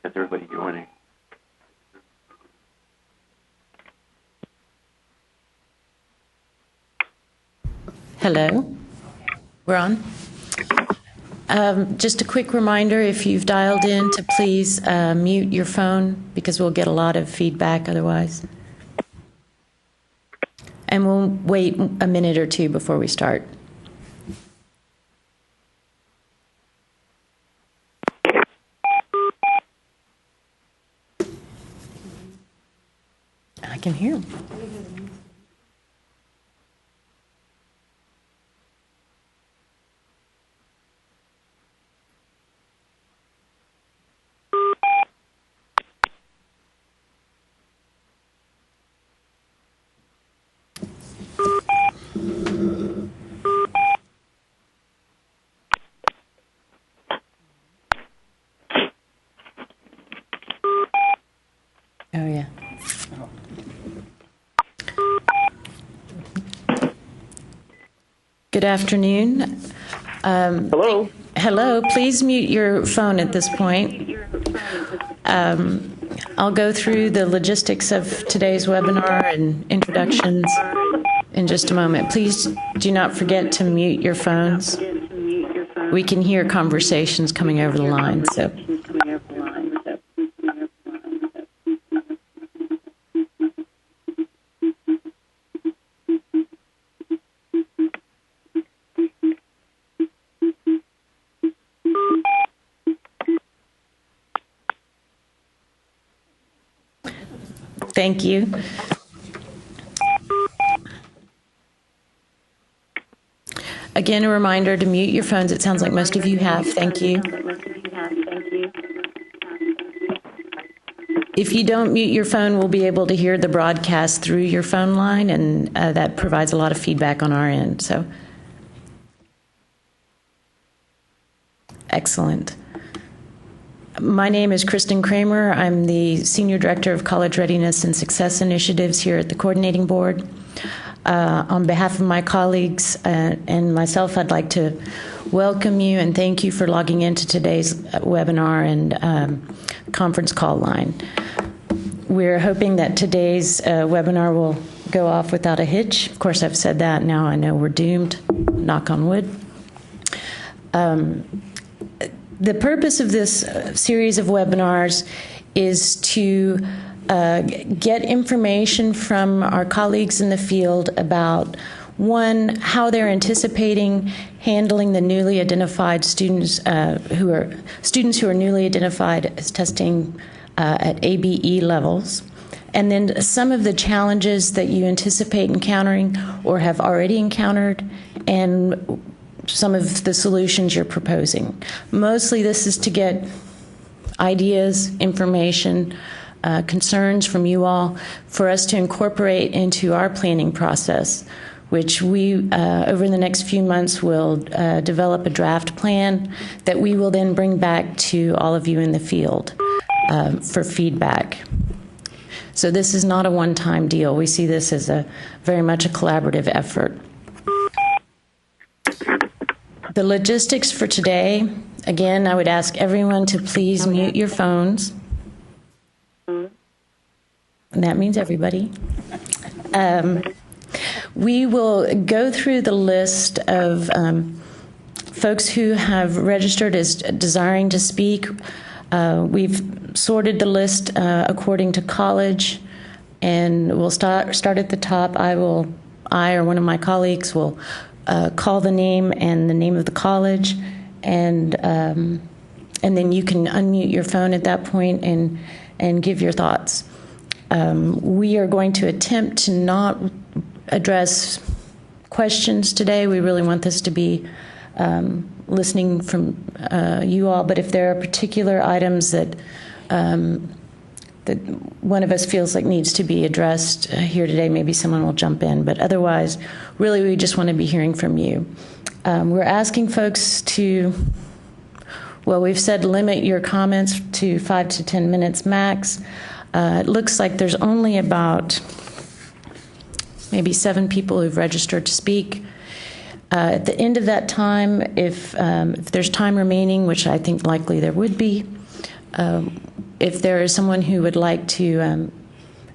if that's everybody joining. Hello, we're on. Just a quick reminder, if you've dialed in, to please mute your phone because we'll get a lot of feedback otherwise. And we'll wait a minute or two before we start. I can hear him. Oh, yeah. Good afternoon. Hello. Hello. Please mute your phone at this point. I'll go through the logistics of today's webinar and introductions in just a moment. Please do not forget to mute your phones. We can hear conversations coming over the line, so. Thank you. Again, a reminder to mute your phones. It sounds like most of you have. Thank you. If you don't mute your phone, we'll be able to hear the broadcast through your phone line, and that provides a lot of feedback on our end. So, excellent. My name is Kristen Kramer. I'm the Senior Director of College Readiness and Success Initiatives here at the Coordinating Board. On behalf of my colleagues and myself, I'd like to welcome you and thank you for logging into today's webinar and conference call line. We're hoping that today's webinar will go off without a hitch. Of course, I've said that. Now I know we're doomed. Knock on wood. The purpose of this series of webinars is to get information from our colleagues in the field about, one, how they're anticipating handling the newly identified students who are newly identified as testing at ABE levels, and then some of the challenges that you anticipate encountering or have already encountered, and some of the solutions you're proposing. Mostly this is to get ideas, information, concerns from you all for us to incorporate into our planning process, which we, over the next few months, will develop a draft plan that we will then bring back to all of you in the field for feedback. So this is not a one-time deal. We see this as very much a collaborative effort. The logistics for today, again, I would ask everyone to please mute your phones. And that means everybody. We will go through the list of folks who have registered as desiring to speak. We've sorted the list according to college, and we'll start at the top. I or one of my colleagues will call the name and the name of the college, and then you can unmute your phone at that point and give your thoughts. We are going to attempt to not address questions today. We really want this to be listening from you all, but if there are particular items that that one of us feels like needs to be addressed here today, maybe someone will jump in. But otherwise, really, we just want to be hearing from you. We're asking folks to, well, we've said limit your comments to 5 to 10 minutes max. It looks like there's only about maybe 7 people who've registered to speak. At the end of that time, if there's time remaining, which I think likely there would be, If there is someone who would like to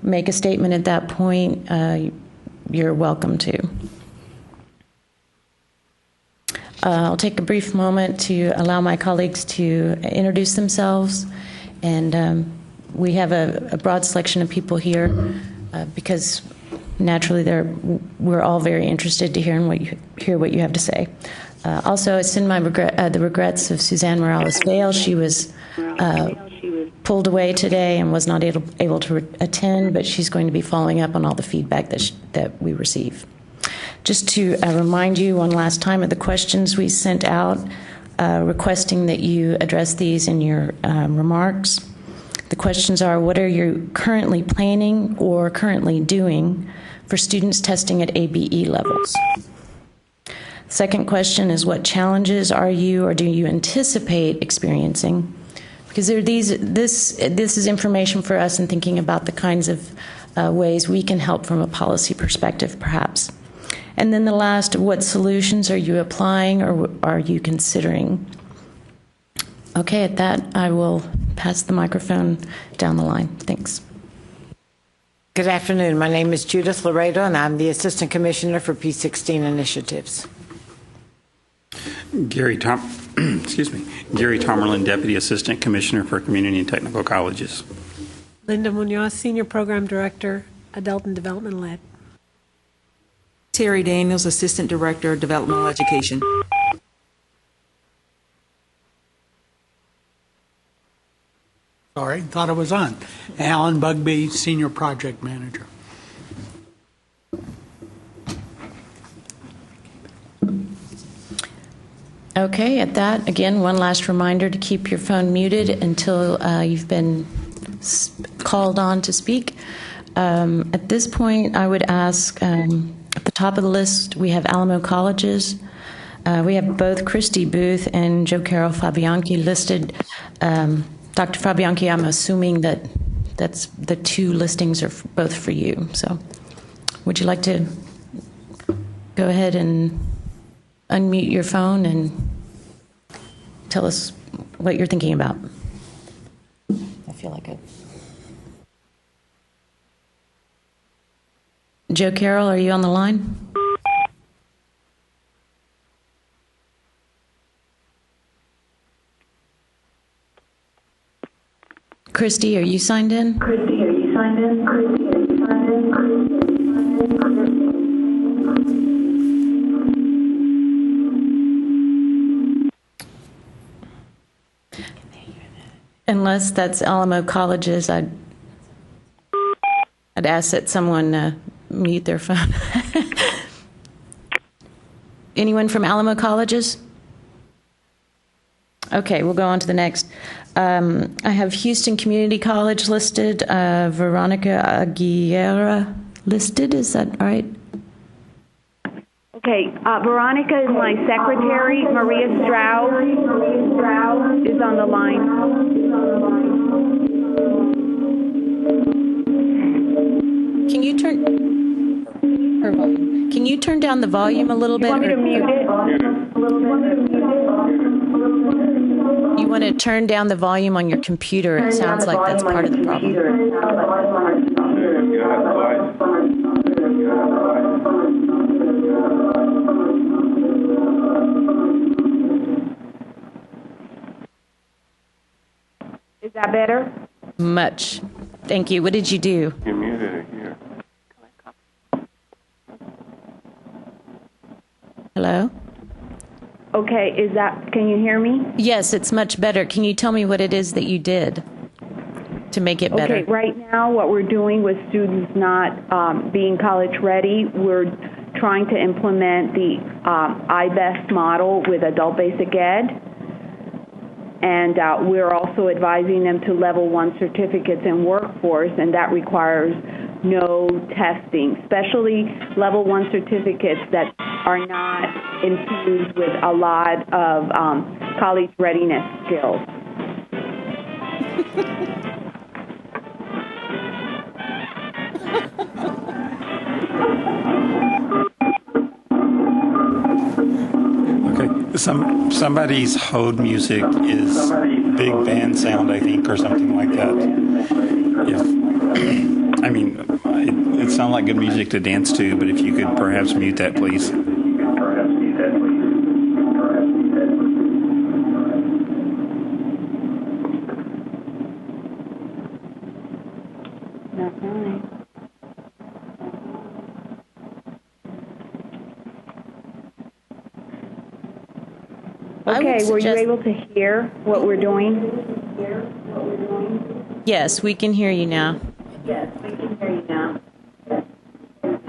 make a statement at that point, you're welcome to. I'll take a brief moment to allow my colleagues to introduce themselves, and we have a broad selection of people here because naturally we're all very interested to hear what you have to say. Also, I send the regrets of Suzanne Morales-Vale. She was pulled away today and was not able to attend, but she's going to be following up on all the feedback that we receive. Just to remind you one last time of the questions we sent out, requesting that you address these in your remarks. The questions are, what are you currently planning or currently doing for students testing at ABE levels? Second question is, what challenges are you or do you anticipate experiencing? Because this is information for us in thinking about the kinds of ways we can help from a policy perspective, perhaps. And then the last, what solutions are you applying or are you considering? Okay, at that, I will pass the microphone down the line. Thanks. Good afternoon. My name is Judith Laredo, and I'm the Assistant Commissioner for P16 Initiatives. Gary Tomerlin, Deputy Assistant Commissioner for Community and Technical Colleges. Linda Munoz, Senior Program Director, Adult and Developmental Ed. Terry Daniels, Assistant Director of Developmental Education. Sorry, thought I was on. Alan Bugby, Senior Project Manager. Okay, at that, again, one last reminder to keep your phone muted until you've been called on to speak. At this point, I would ask, at the top of the list, we have Alamo Colleges. We have both Christy Booth and Joe Carol Fabianchi listed. Dr. Fabianchi, I'm assuming that's the two listings are both for you. So would you like to go ahead and unmute your phone and tell us what you're thinking about? I feel like it. Joe Carroll, are you on the line? Christy, are you signed in? Christy, are you signed in? Christy, are you signed in? Unless that's Alamo Colleges, I'd ask that someone mute their phone. Anyone from Alamo Colleges? Okay, we'll go on to the next. I have Houston Community College listed, Veronica Aguilera listed, is that right? Okay, Veronica is my secretary. Maria Strauss is on the line. Can you turn her volume? Can you turn down the volume a little bit? You want me to mute it? You want to turn down the volume on your computer? It sounds like that's part of the problem. Is that better? Much. Thank you. What did you do? You muted it here. Hello? Okay, can you hear me? Yes, it's much better. Can you tell me what it is that you did to make it better? Okay, right now what we're doing with students not being college ready, we're trying to implement the IBEST model with adult basic ed. And we're also advising them to level 1 certificates in workforce, and that requires no testing, especially level 1 certificates that are not infused with a lot of college readiness skills. Okay, somebody's hold music is big van sound, I think, or something like that. Yeah. I mean, it sounded like good music to dance to, but if you could perhaps mute that, please. Okay, were you able to hear what we're doing? Yes, we can hear you now.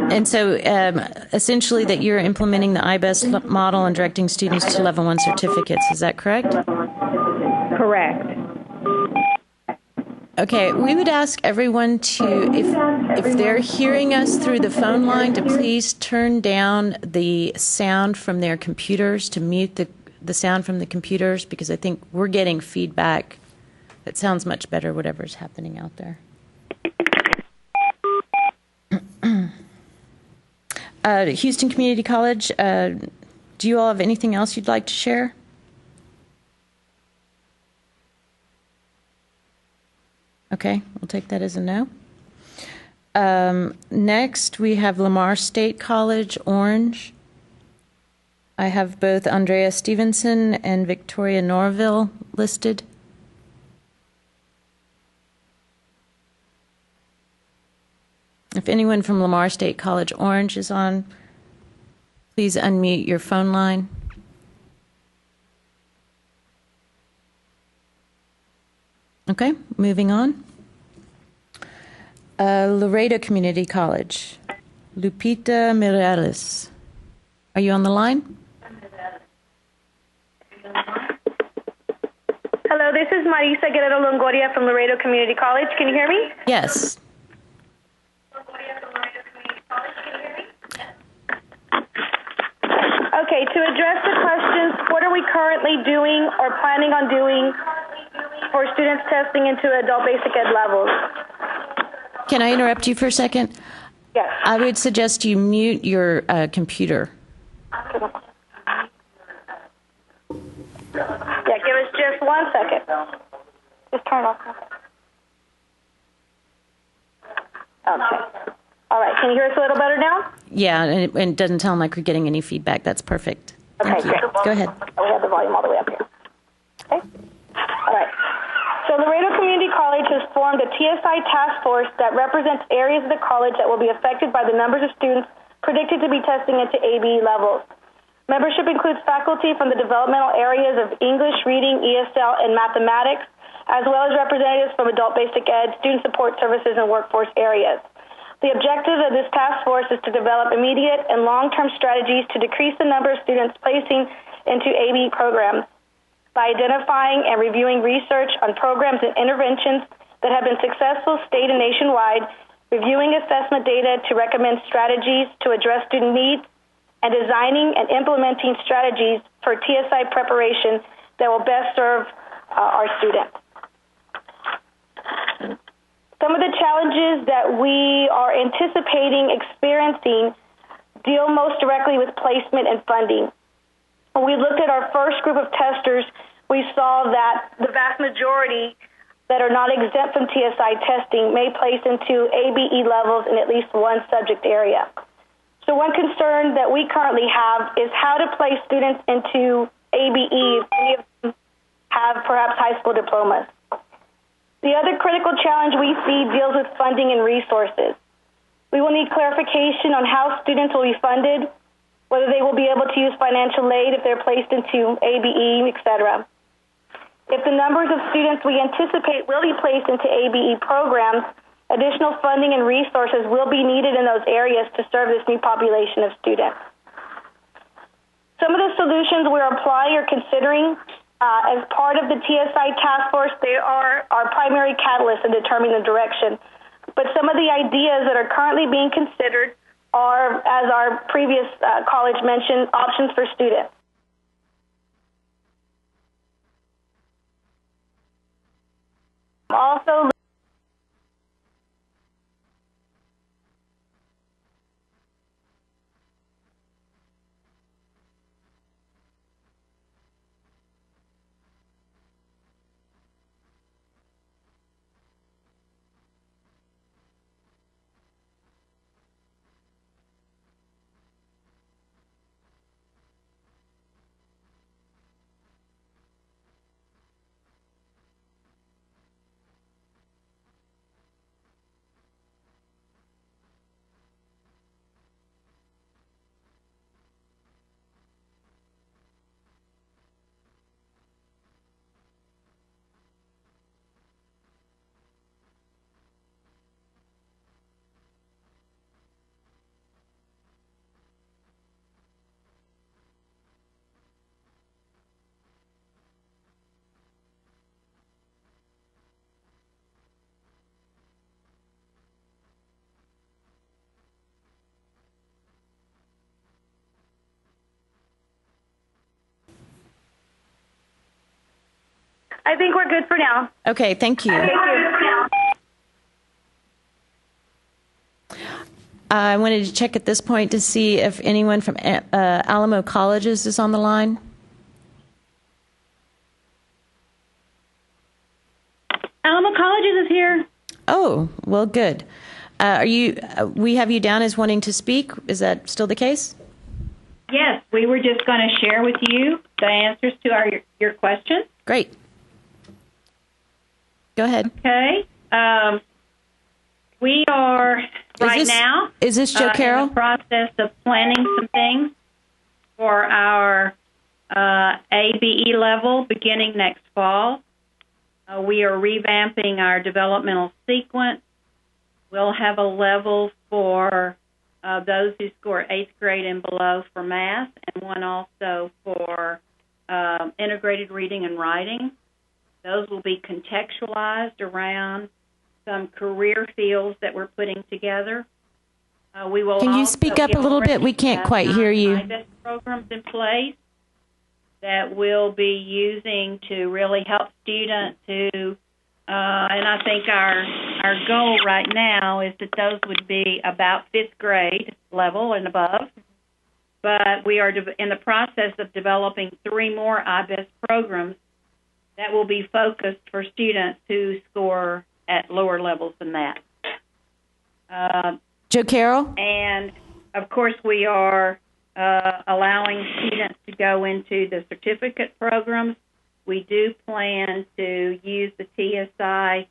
And so essentially that you're implementing the IBEST model and directing students to level 1 certificates. Is that correct? Correct. Okay, we would ask everyone to, if they're hearing us through the phone line, to please turn down the sound from their computers, to mute the sound from the computers, because I think we're getting feedback that sounds much better, whatever's happening out there. Houston Community College, do you all have anything else you'd like to share? Okay, we'll take that as a no. Next, we have Lamar State College, Orange. I have both Andrea Stevenson and Victoria Norville listed. If anyone from Lamar State College, Orange is on, please unmute your phone line. Okay, moving on. Laredo Community College, Lupita Mireles. Are you on the line? Hello, this is Marisa Guerrero Longoria from Laredo Community College. Can you hear me? Yes. Okay, to address the questions, what are we currently doing or planning on doing for students testing into adult basic ed levels? Can I interrupt you for a second? Yes. I would suggest you mute your computer. Yeah, give us just 1 second. Just turn it off. Okay. All right, can you hear us a little better now? Yeah, and it doesn't sound like we're getting any feedback. That's perfect. Thank you. Great. Go ahead. We have the volume all the way up here. Okay. All right. So Laredo Community College has formed a TSI task force that represents areas of the college that will be affected by the numbers of students predicted to be testing into ABE levels. Membership includes faculty from the developmental areas of English, reading, ESL, and mathematics, as well as representatives from adult basic ed, student support services, and workforce areas. The objective of this task force is to develop immediate and long-term strategies to decrease the number of students placing into ABE programs by identifying and reviewing research on programs and interventions that have been successful state and nationwide, reviewing assessment data to recommend strategies to address student needs, and designing and implementing strategies for TSI preparation that will best serve our students. Some of the challenges that we are anticipating experiencing deal most directly with placement and funding. When we looked at our first group of testers, we saw that the vast majority that are not exempt from TSI testing may place into ABE levels in at least one subject area. So one concern that we currently have is how to place students into ABE if many of them have perhaps high school diplomas. The other critical challenge we see deals with funding and resources. We will need clarification on how students will be funded, whether they will be able to use financial aid if they're placed into ABE, etc. If the numbers of students we anticipate will be placed into ABE programs, additional funding and resources will be needed in those areas to serve this new population of students. Some of the solutions we're applying or considering as part of the TSI task force, they are our primary catalyst in determining the direction. But some of the ideas that are currently being considered are, as our previous college mentioned, options for students. Also, I think we're good for now. Okay, thank you. Thank you. I wanted to check at this point to see if anyone from Alamo Colleges is on the line. Alamo Colleges is here. Oh, well, good. We have you down as wanting to speak. Is that still the case? Yes, we were just going to share with you the answers to your questions. Great. Go ahead. Okay. We are now. Is this Joe Carroll? In the process of planning some things for our ABE level beginning next fall. We are revamping our developmental sequence. We'll have a level for those who score 8th grade and below for math, and one also for integrated reading and writing. Those will be contextualized around some career fields that we're putting together. We will. Can you speak up a little bit? We can't quite hear you. IBEST programs in place that we'll be using to really help students who, and I think our goal right now is that those would be about 5th grade level and above. But we are in the process of developing 3 more IBEST programs that will be focused for students who score at lower levels than that. Joe Carroll? And, of course, we are allowing students to go into the certificate programs. We do plan to use the TSI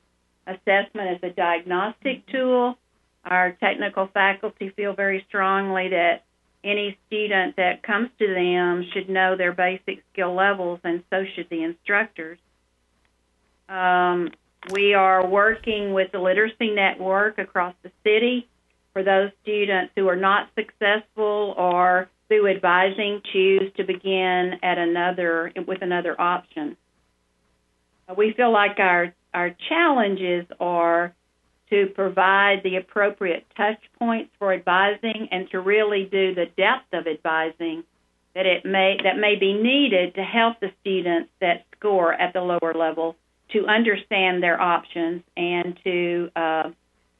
assessment as a diagnostic tool. Our technical faculty feel very strongly that any student that comes to them should know their basic skill levels, and so should the instructors. We are working with the Literacy Network across the city for those students who are not successful or through advising choose to begin at with another option. We feel like our challenges are to provide the appropriate touch points for advising and to really do the depth of advising that may be needed to help the students that score at the lower level to understand their options and to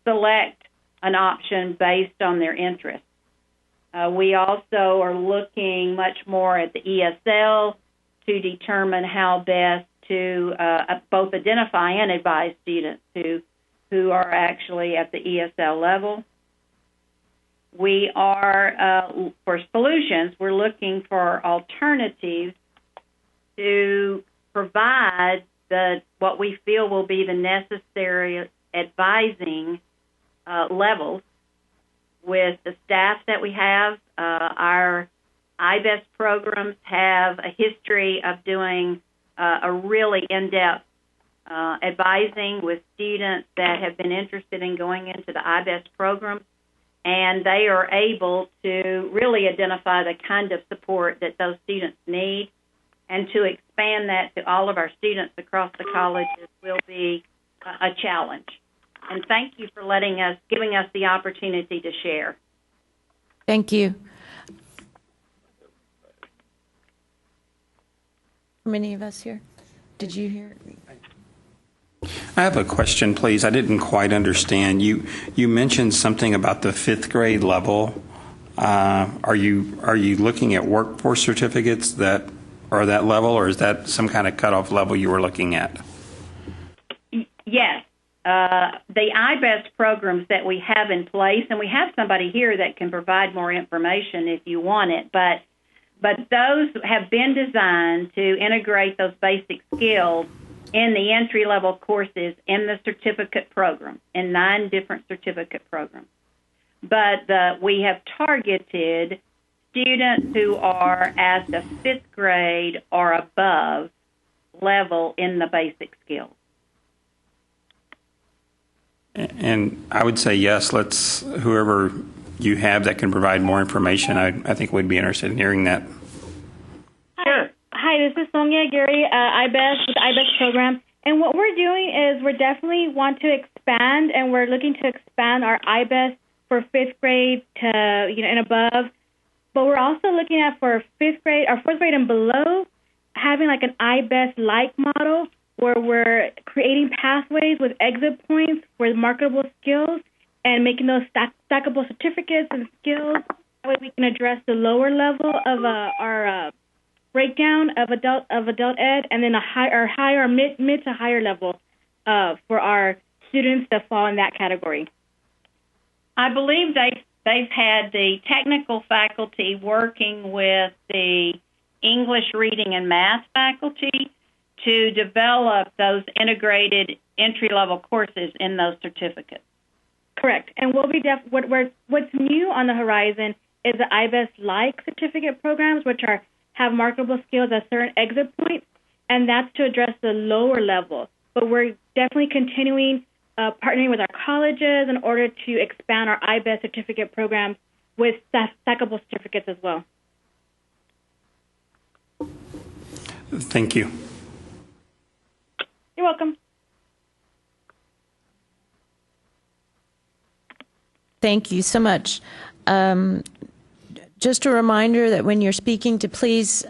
select an option based on their interests. We also are looking much more at the ESL to determine how best to both identify and advise students who are actually at the ESL level. We are, for solutions, we're looking for alternatives to provide what we feel will be the necessary advising levels with the staff that we have. Our IBEST programs have a history of doing a really in-depth advising with students that have been interested in going into the IBEST program, and they are able to really identify the kind of support that those students need, and to expand that to all of our students across the colleges will be a challenge. And thank you for giving us the opportunity to share. Thank you. How many of us here? Did you hear? I have a question, please. I didn't quite understand. You mentioned something about the 5th grade level. Are you looking at workforce certificates that are that level, or is that some kind of cutoff level you were looking at? Yes. The IBEST programs that we have in place, and we have somebody here that can provide more information if you want it, but those have been designed to integrate those basic skills in the entry-level courses in the certificate program, in 9 different certificate programs. But we have targeted students who are at the 5th grade or above level in the basic skills. And I would say yes, whoever you have that can provide more information, I think we'd be interested in hearing that. Sure. Hi, this is Sonia Gary, IBEST with the IBEST program. And what we're doing is we definitely want to expand, and we're looking to expand our IBEST for 5th grade to, and above. But we're also looking at for 5th grade or 4th grade and below, having like an IBEST-like model where we're creating pathways with exit points for marketable skills and making those stackable certificates and skills. That way we can address the lower level of our breakdown of adult ed, and then higher mid to higher level for our students that fall in that category. I believe they've had the technical faculty working with the English, reading, and math faculty to develop those integrated entry-level courses in those certificates. Correct. And what's new on the horizon is the IBEST-like certificate programs, which have marketable skills at certain exit points, and that's to address the lower level. But we're definitely continuing partnering with our colleges in order to expand our IBEST certificate programs with stackable certificates as well. Thank you. You're welcome. Thank you so much. Just a reminder that when you're speaking, to please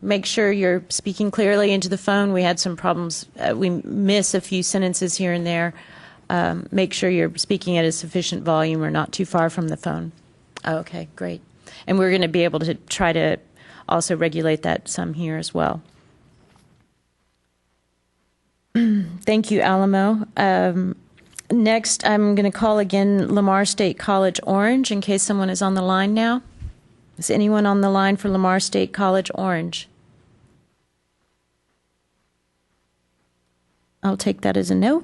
make sure you're speaking clearly into the phone. We had some problems. We miss a few sentences here and there. Make sure you're speaking at a sufficient volume or not too far from the phone. Okay, great. And we're going to be able to try to also regulate that some here as well. Thank you, Alamo. Next, I'm going to call again Lamar State College Orange in case someone is on the line now. Is anyone on the line for Lamar State College Orange? I'll take that as a no.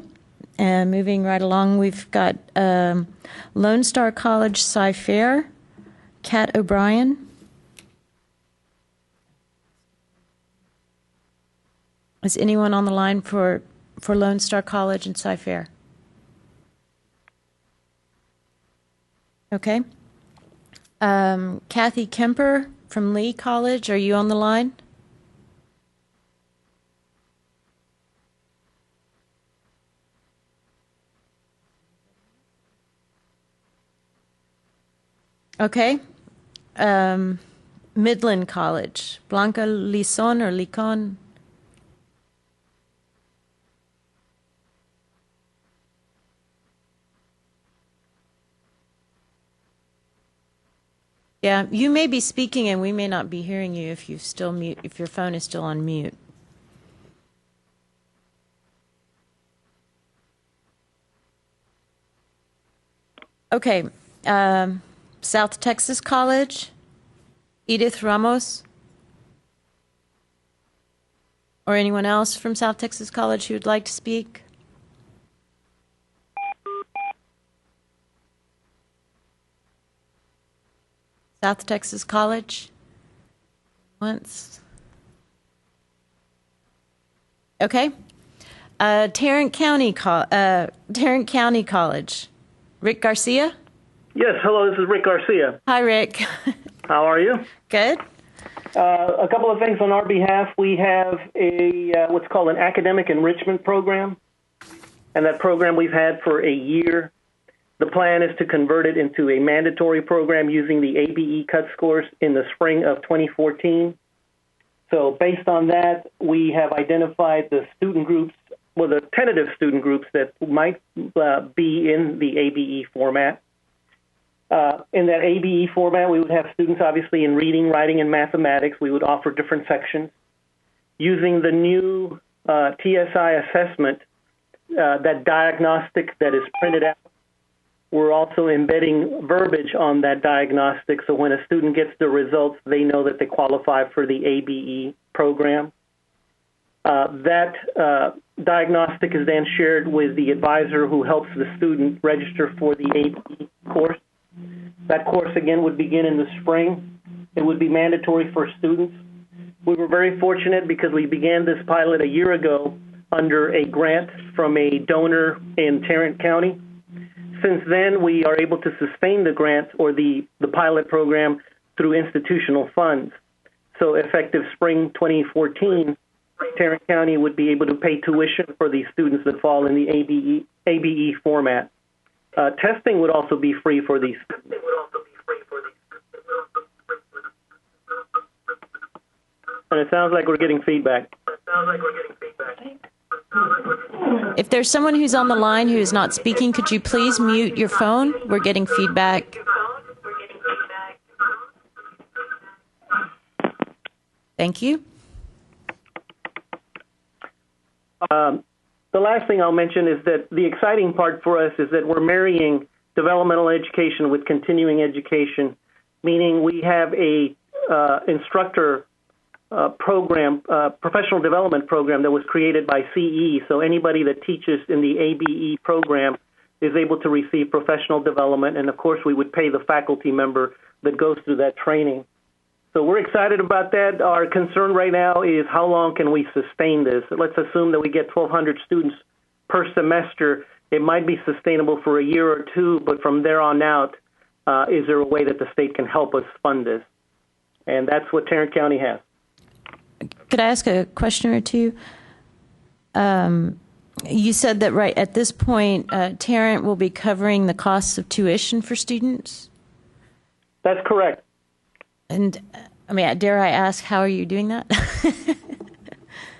And moving right along, we've got Lone Star College Cy-Fair, Kat O'Brien. Is anyone on the line for Lone Star College and Cy-Fair? Okay. Kathy Kemper from Lee College, are you on the line? Okay. Midland College, Blanca Lison or Licon? Yeah, you may be speaking and we may not be hearing you if you still mute, if your phone is still on mute. Okay, South Texas College, Edith Ramos, or anyone else from South Texas College who would like to speak? South Texas College? Once. Okay. Tarrant County College. Rick Garcia? Yes, hello, this is Rick Garcia. Hi, Rick. How are you? Good. A couple of things on our behalf. We have what's called an academic enrichment program, and that program we've had for a year. The plan is to convert it into a mandatory program using the ABE cut scores in the spring of 2014. So based on that, we have identified the student groups, well, the tentative student groups that might be in the ABE format. In that ABE format, we would have students obviously in reading, writing, and mathematics. We would offer different sections. Using the new TSI assessment, that diagnostic that is printed out, we're also embedding verbiage on that diagnostic, so when a student gets the results, they know that they qualify for the ABE program. That diagnostic is then shared with the advisor who helps the student register for the ABE course. That course, again, would begin in the spring. It would be mandatory for students. We were very fortunate because we began this pilot a year ago under a grant from a donor in Tarrant County. Since then, we are able to sustain the grant or the pilot program through institutional funds. So effective spring 2014, Tarrant County would be able to pay tuition for these students that fall in the ABE format. Testing would also be free for these students. And it sounds like we're getting feedback. If there's someone who's on the line who is not speaking, could you please mute your phone? We're getting feedback. Thank you. The last thing I'll mention is that the exciting part for us is that we're marrying developmental education with continuing education, meaning we have a instructor program, professional development program that was created by CE. So anybody that teaches in the ABE program is able to receive professional development, and of course we would pay the faculty member that goes through that training. So we're excited about that. Our concern right now is how long can we sustain this? Let's assume that we get 1,200 students per semester. It might be sustainable for a year or two, but from there on out, is there a way that the state can help us fund this? And that's what Tarrant County has. Could I ask a question or two? You said that right at this point, Tarrant will be covering the costs of tuition for students? That's correct. And I mean, dare I ask, how are you doing that?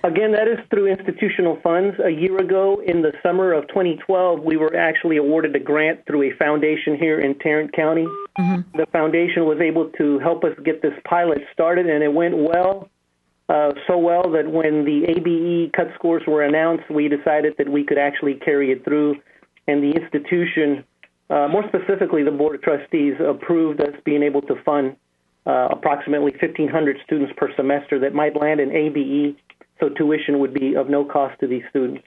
Again, that is through institutional funds. A year ago, in the summer of 2012, we were actually awarded a grant through a foundation here in Tarrant County. Mm-hmm. The foundation was able to help us get this pilot started, and it went well, so well that when the ABE cut scores were announced, we decided that we could actually carry it through, and the institution, more specifically the Board of Trustees, approved us being able to fund approximately 1,500 students per semester that might land in ABE, so tuition would be of no cost to these students.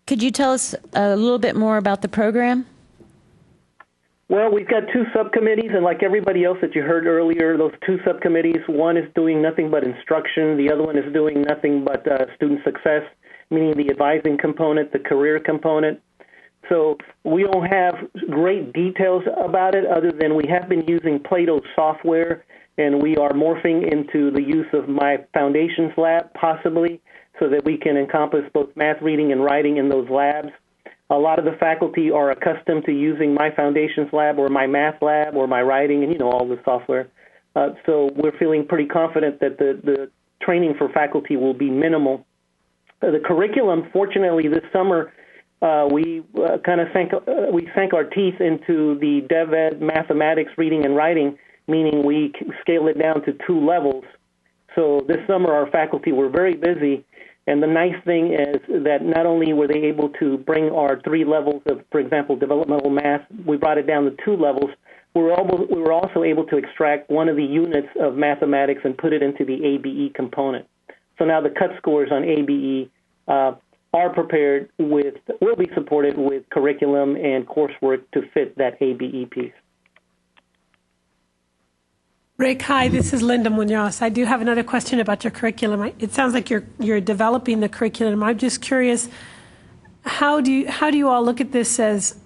Could you tell us a little bit more about the program? Well, we've got two subcommittees, and like everybody else that you heard earlier, those two subcommittees, one is doing nothing but instruction, the other one is doing nothing but student success, meaning the advising component, the career component. So we don't have great details about it other than we have been using Plato software, and we are morphing into the use of my Foundations lab, possibly, so that we can encompass both math, reading, and writing in those labs. A lot of the faculty are accustomed to using my Foundations lab or my math lab or my writing and, all the software. So we're feeling pretty confident that the training for faculty will be minimal. The curriculum, fortunately, this summer, we sank our teeth into the DevEd mathematics, reading, and writing, meaning we scaled it down to 2 levels. So this summer our faculty were very busy, and the nice thing is that not only were they able to bring our 3 levels of, for example, developmental math, we brought it down to 2 levels, we were also able to extract one of the units of mathematics and put it into the ABE component. So now the cut scores on ABE are prepared will be supported with curriculum and coursework to fit that ABE piece. Rick, hi, this is Linda Munoz. I do have another question about your curriculum. It sounds like you're developing the curriculum. I'm just curious, how do you all look at this as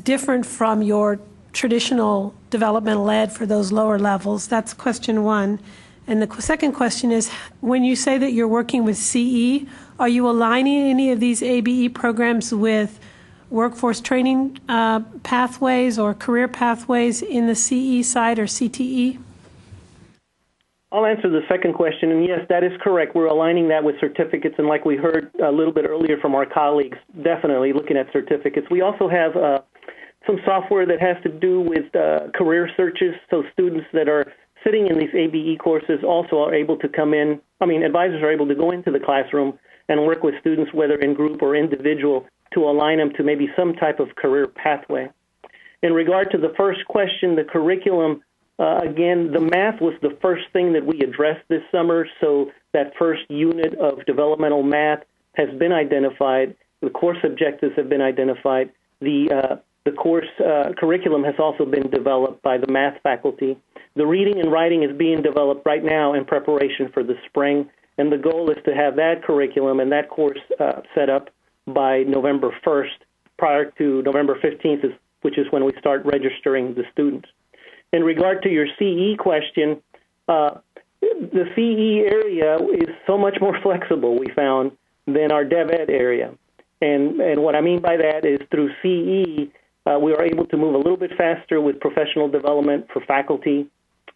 different from your traditional developmental ed for those lower levels? That's question one. And the second question is, when you say that you're working with CE, are you aligning any of these ABE programs with workforce training pathways or career pathways in the CE side or CTE? I'll answer the second question, and yes, that is correct. We're aligning that with certificates, and like we heard a little bit earlier from our colleagues, definitely looking at certificates. We also have some software that has to do with career searches, so students that are sitting in these ABE courses also are able to come in. Advisors are able to go into the classroom and work with students, whether in group or individual, to align them to maybe some type of career pathway. In regard to the first question, the curriculum, again, the math was the first thing that we addressed this summer, so that first unit of developmental math has been identified. The course objectives have been identified. The course curriculum has also been developed by the math faculty. The reading and writing is being developed right now in preparation for the spring, and the goal is to have that curriculum and that course set up by November 1st, prior to November 15th, which is when we start registering the students. In regard to your CE question, the CE area is so much more flexible, we found, than our DevEd area. And what I mean by that is through CE, we are able to move a little bit faster with professional development for faculty.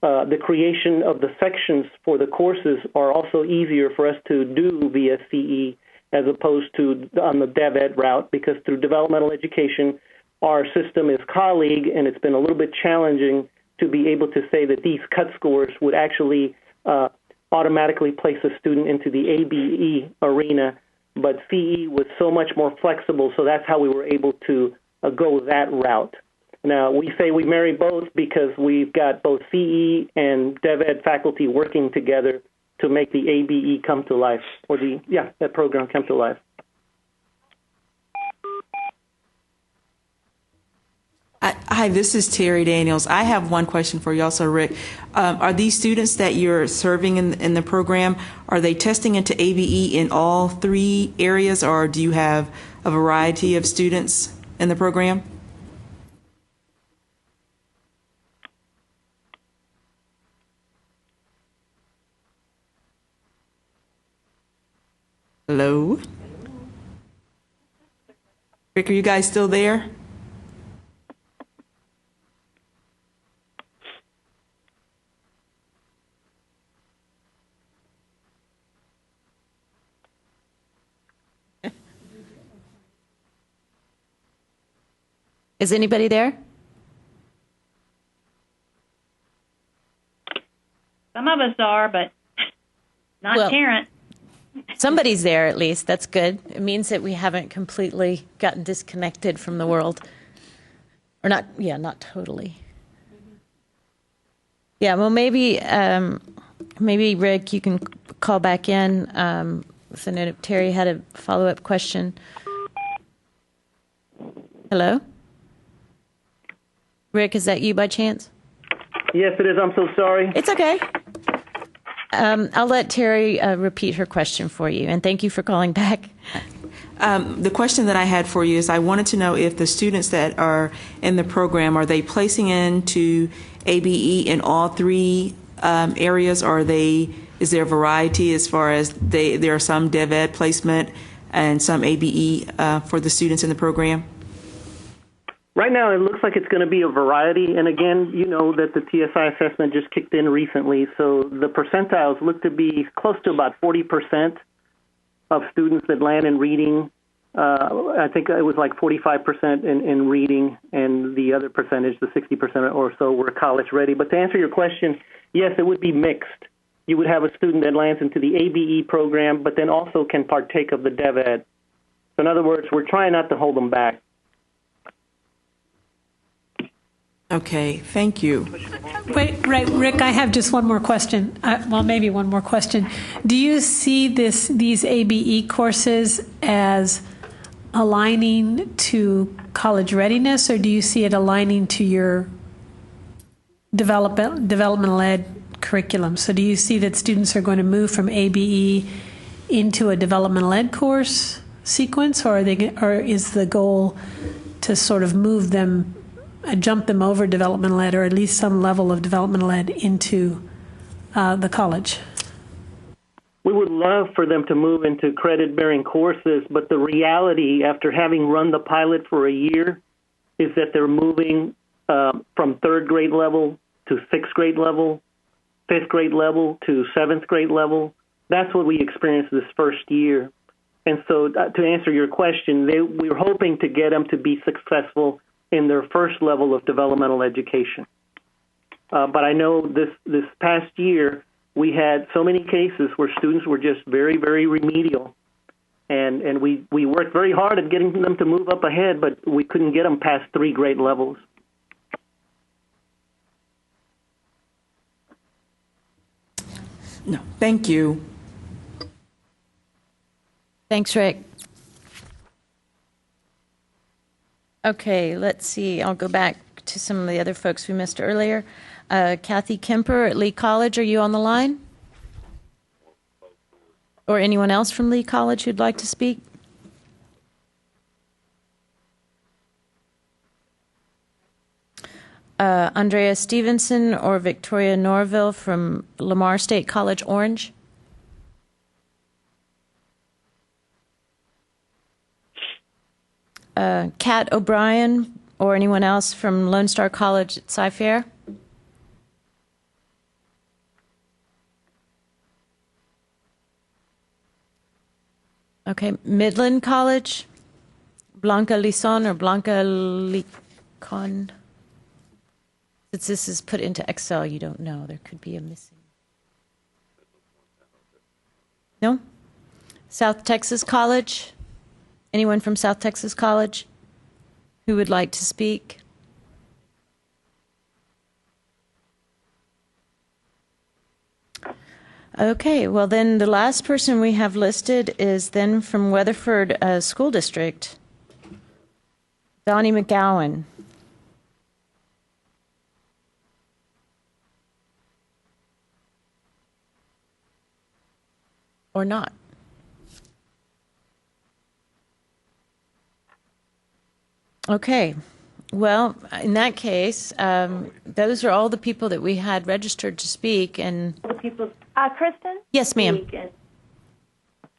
the creation of the sections for the courses are also easier for us to do via CE as opposed to on the DevEd route, because through developmental education, our system is colleague, and it's been a little bit challenging to be able to say that these cut scores would actually automatically place a student into the ABE arena. But CE was so much more flexible, so that's how we were able to go that route. Now, we say we marry both because we've got both CE and DevEd faculty working together to make the ABE come to life, or that program come to life. Hi, this is Terry Daniels. I have one question for you also, Rick. Are these students that you're serving in the program, are they testing into ABE in all three areas, or do you have a variety of students in the program? Hello? Rick, are you guys still there? Is anybody there? Some of us are, but not Terrence. Somebody's there at least. That's good. It means that we haven't completely gotten disconnected from the world. Or not totally. Yeah, well, maybe Rick, you can call back in. So I know Terry had a follow-up question. Hello? Rick, is that you by chance? Yes, it is. I'm so sorry. It's okay. I'll let Terry repeat her question for you, and thank you for calling back. The question that I had for you is I wanted to know if the students that are in the program, are they placing into ABE in all three areas, or is there a variety as far as there are some DevEd placement and some ABE for the students in the program? Right now, it looks like it's going to be a variety. And again, you know that the TSI assessment just kicked in recently, so the percentiles look to be close to about 40% of students that land in reading. I think it was like 45% in reading, and the other percentage, the 60% or so, were college ready. But to answer your question, yes, it would be mixed. You would have a student that lands into the ABE program, but then also can partake of the DevEd. So in other words, we're trying not to hold them back. Okay, thank you. Wait, right, Rick, I have just one more question. Maybe one more question. Do you see these ABE courses as aligning to college readiness, or do you see it aligning to your developmental ed curriculum? So do you see that students are going to move from ABE into a developmental ed course sequence, or is the goal to sort of move them, jump them over developmental ed, or at least some level of developmental ed into the college? We would love for them to move into credit-bearing courses, but the reality, after having run the pilot for a year, is that they're moving from third grade level to sixth grade level, fifth grade level to seventh grade level. That's what we experienced this first year. And so to answer your question, we were hoping to get them to be successful in their first level of developmental education. But I know this past year, we had so many cases where students were just very, very remedial. And we worked very hard at getting them to move up ahead, but we couldn't get them past 3 grade levels. No, thank you. Thanks, Rick. Okay, let's see. I'll go back to some of the other folks we missed earlier. Kathy Kemper at Lee College, are you on the line? Or anyone else from Lee College who'd like to speak? Andrea Stevenson or Victoria Norville from Lamar State College, Orange? Kat O'Brien or anyone else from Lone Star College at Cy-Fair? Okay, Midland College, Blanca Lison or Blanca Licon. Since this is put into Excel, you don't know. There could be a missing. No? South Texas College? Anyone from South Texas College who would like to speak? Okay, well then the last person we have listed is then from Weatherford School District, Donnie McGowan. Or not. Okay. Well, in that case, those are all the people that we had registered to speak. And Kristen? Yes, ma'am.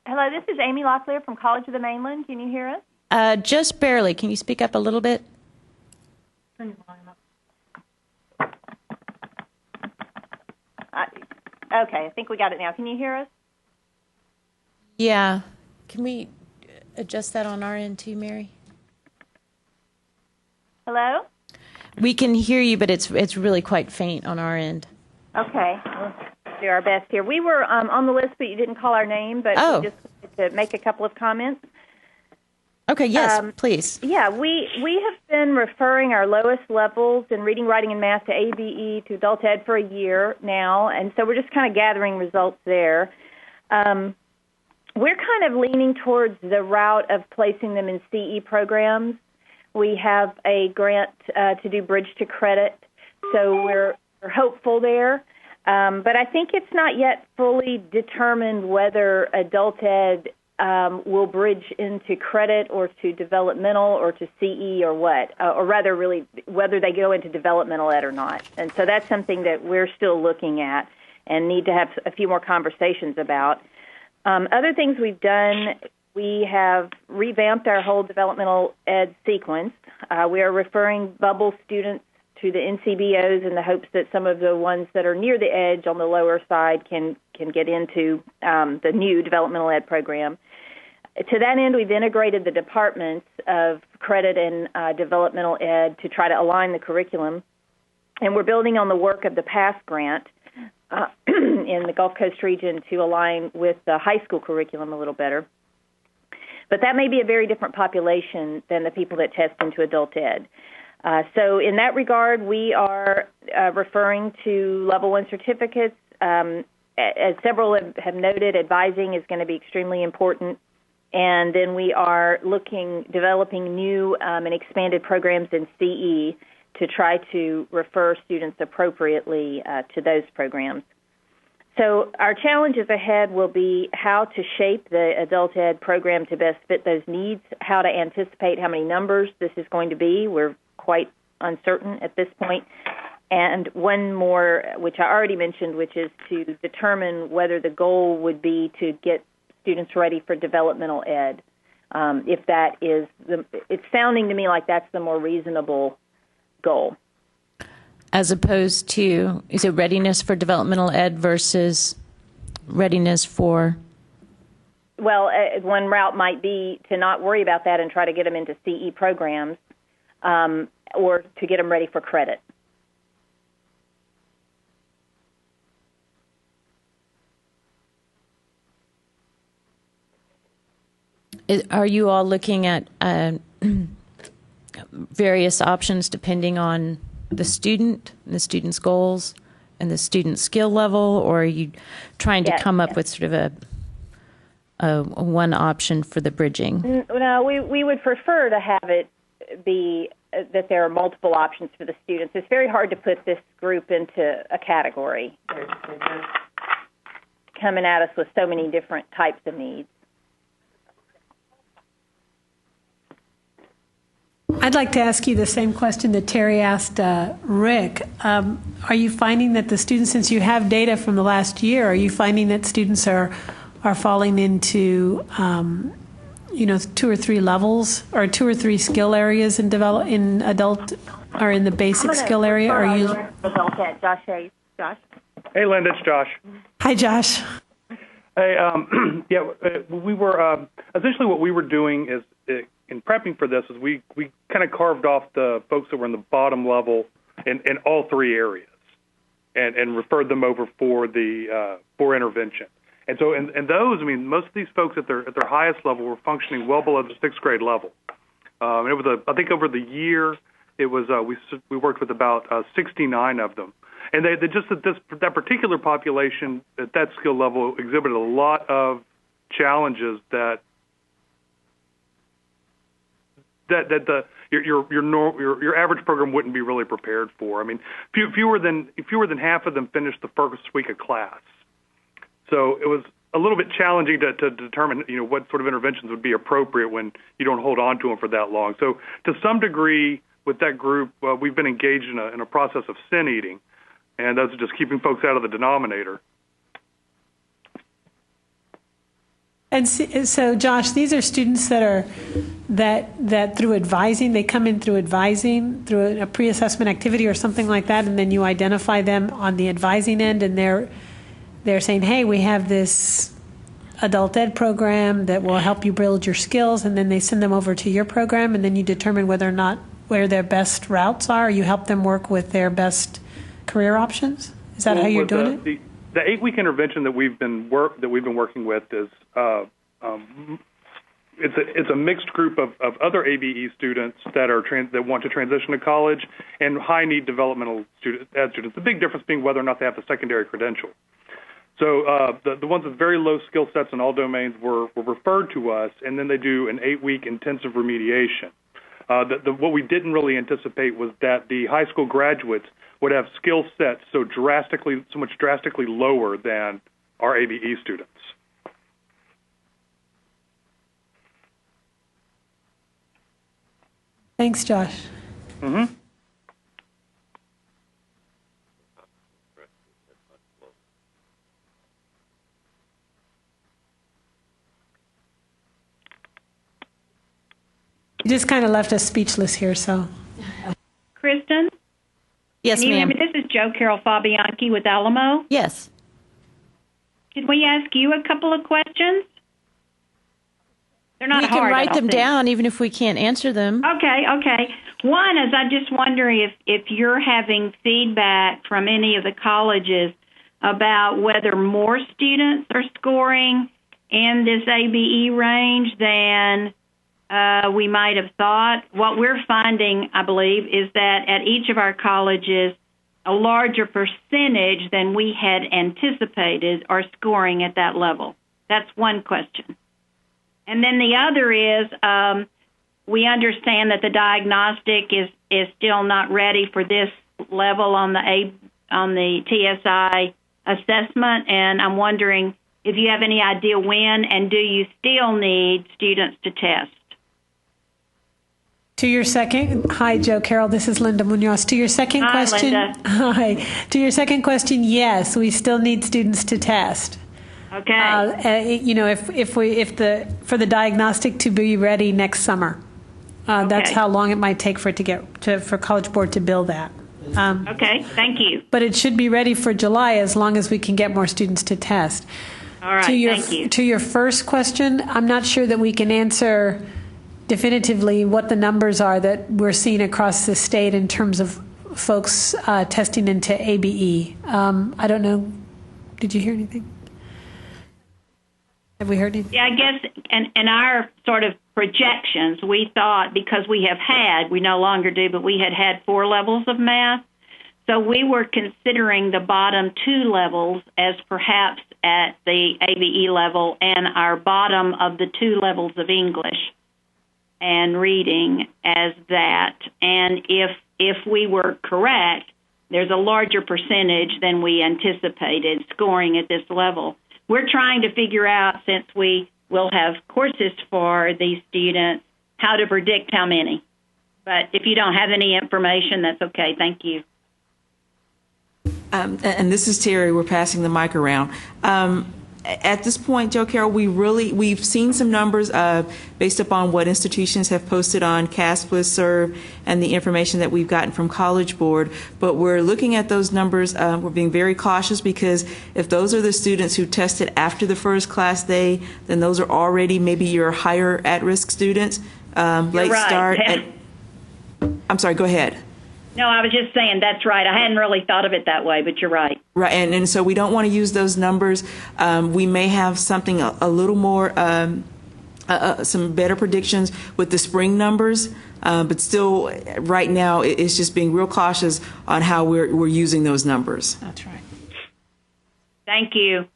Hello, this is Amy Locklear from College of the Mainland. Can you hear us? Just barely. Can you speak up a little bit? Turn your volume up. Okay, I think we got it now. Can you hear us? Yeah. Can we adjust that on our end too, Mary? Hello? We can hear you, but it's really quite faint on our end. Okay. We'll do our best here. We were on the list, but you didn't call our name, but we just wanted to make a couple of comments. Okay, yes, please. Yeah, we have been referring our lowest levels in reading, writing, and math to ABE, to adult ed for a year now, and so we're just kind of gathering results there. We're kind of leaning towards the route of placing them in CE programs. We have a grant to do bridge to credit, so we're hopeful there. But I think it's not yet fully determined whether adult ed will bridge into credit or to developmental or to CE or what, or rather really whether they go into developmental ed or not. And so that's something that we're still looking at and need to have a few more conversations about. Other things we've done, we have revamped our whole developmental ed sequence. We are referring bubble students to the NCBOs in the hopes that some of the ones that are near the edge on the lower side can get into the new developmental ed program. To that end, we've integrated the departments of credit and developmental ed to try to align the curriculum. And we're building on the work of the PASS grant in the Gulf Coast region to align with the high school curriculum a little better. But that may be a very different population than the people that test into adult ed. So in that regard, we are referring to level 1 certificates. As several have noted, advising is going to be extremely important. And then we are developing new and expanded programs in CE to try to refer students appropriately to those programs. So our challenges ahead will be how to shape the adult ed program to best fit those needs, how to anticipate how many numbers this is going to be. We're quite uncertain at this point. And one more, which I already mentioned, which is to determine whether the goal would be to get students ready for developmental ed. If that is, it's sounding to me like that's the more reasonable goal. As opposed to, is it readiness for developmental ed versus readiness for? Well, one route might be to not worry about that and try to get them into CE programs or to get them ready for credit. Are you all looking at various options depending on the student, the student's goals, and the student's skill level, or are you trying to come up with sort of a one option for the bridging? No, we would prefer to have it be that there are multiple options for the students. It's very hard to put this group into a category. They're just coming at us with so many different types of needs. I'd like to ask you the same question that Terry asked Rick. Are you finding that the students, since you have data from the last year, are you finding that students are falling into 2 or 3 levels or 2 or 3 skill areas in adult or in the basic skill area? Are you? Josh Hayes. Josh. Hey, Linda, it's Josh. Hi, Josh. Hey, we were essentially what we were doing is in prepping for this is we kind of carved off the folks that were in the bottom level in all three areas, and referred them over for intervention. And so in those, I mean, most of these folks at their highest level were functioning well below the sixth grade level. And it was I think over the year it was we worked with about 69 of them. And they just that particular population at that skill level exhibited a lot of challenges that your average program wouldn't be really prepared for. I mean, fewer than half of them finished the first week of class. So it was a little bit challenging to determine what sort of interventions would be appropriate when you don't hold on to them for that long. So to some degree, with that group, we've been engaged in a process of sin eating. And those are just keeping folks out of the denominator. And so, Josh, these are students that through advising, they come in through advising, through a pre-assessment activity or something like that, and then you identify them on the advising end, and they're saying, hey, we have this adult ed program that will help you build your skills, and then they send them over to your program, and then you determine whether or not where their best routes are. You help them work with their best career options? Is that how you're doing it? The 8-week intervention that we've been working with is it's a mixed group of other ABE students that want to transition to college and high need developmental students. The big difference being whether or not they have the secondary credential. So the ones with very low skill sets in all domains were referred to us, and then they do an 8-week intensive remediation. What we didn't really anticipate was that the high school graduates would have skill sets so much drastically lower than our ABE students. Thanks, Josh. Mm-hmm. You just kind of left us speechless here, so. Kristen? Yes, Can you hear ma'am. me? This is Jo Carol Fabianchi with Alamo. Yes. Could we ask you a couple of questions? They're not We hard. can I write don't them think. down even if we can't answer them. Okay. One is I just wondering if you're having feedback from any of the colleges about whether more students are scoring in this ABE range than we might have thought. What we're finding, I believe, is that at each of our colleges, a larger percentage than we had anticipated are scoring at that level. That's one question. And then the other is we understand that the diagnostic is still not ready for this level on the TSI assessment, and I'm wondering if you have any idea when, and do you still need students to test? To your second, hi, Jo Carol, this is Linda Munoz. To your second Hi, question, Linda. Hi. To your second question, yes, we still need students to test. Okay. For the diagnostic to be ready next summer. That's how long it might take for it to get for College Board to build that. Okay, thank you. But it should be ready for July as long as we can get more students to test. All right, thank you. To your first question, I'm not sure that we can answer definitively what the numbers are that we're seeing across the state in terms of folks testing into ABE. I don't know. Did you hear anything? Have we heard anything? Yeah, I guess in our sort of projections, we thought because we no longer do, but we had 4 levels of math. So we were considering the bottom 2 levels as perhaps at the ABE level and our bottom of the 2 levels of English and reading as that. And if we were correct, there's a larger percentage than we anticipated scoring at this level. We're trying to figure out, since we will have courses for these students, how to predict how many. But if you don't have any information, that's okay. Thank you. And this is Terry. We're passing the mic around. At this point, Joe Carroll, we've seen some numbers based upon what institutions have posted on CASP listserv and the information that we've gotten from College Board, but we're looking at those numbers. We're being very cautious because if those are the students who tested after the first class day, then those are already maybe your higher at-risk students. Late right. start. I'm sorry, go ahead. No, I was just saying that's right. I hadn't really thought of it that way, but you're right. Right, and so we don't want to use those numbers. We may have something a little more, some better predictions with the spring numbers, but still, right now, it's just being real cautious on how we're using those numbers. That's right. Thank you.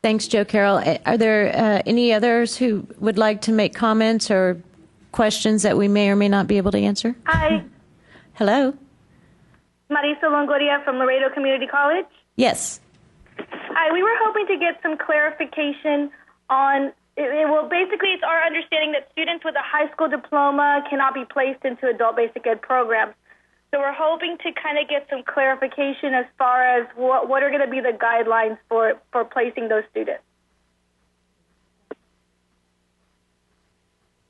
Thanks, Joe Carroll. Are there any others who would like to make comments or questions that we may or may not be able to answer? Hi, Hello? Marisa Longoria from Laredo Community College. Yes. Hi, we were hoping to get some clarification on, well, basically it's our understanding that students with a high school diploma cannot be placed into adult basic ed programs. So we're hoping to kind of get some clarification as far as what are going to be the guidelines for placing those students.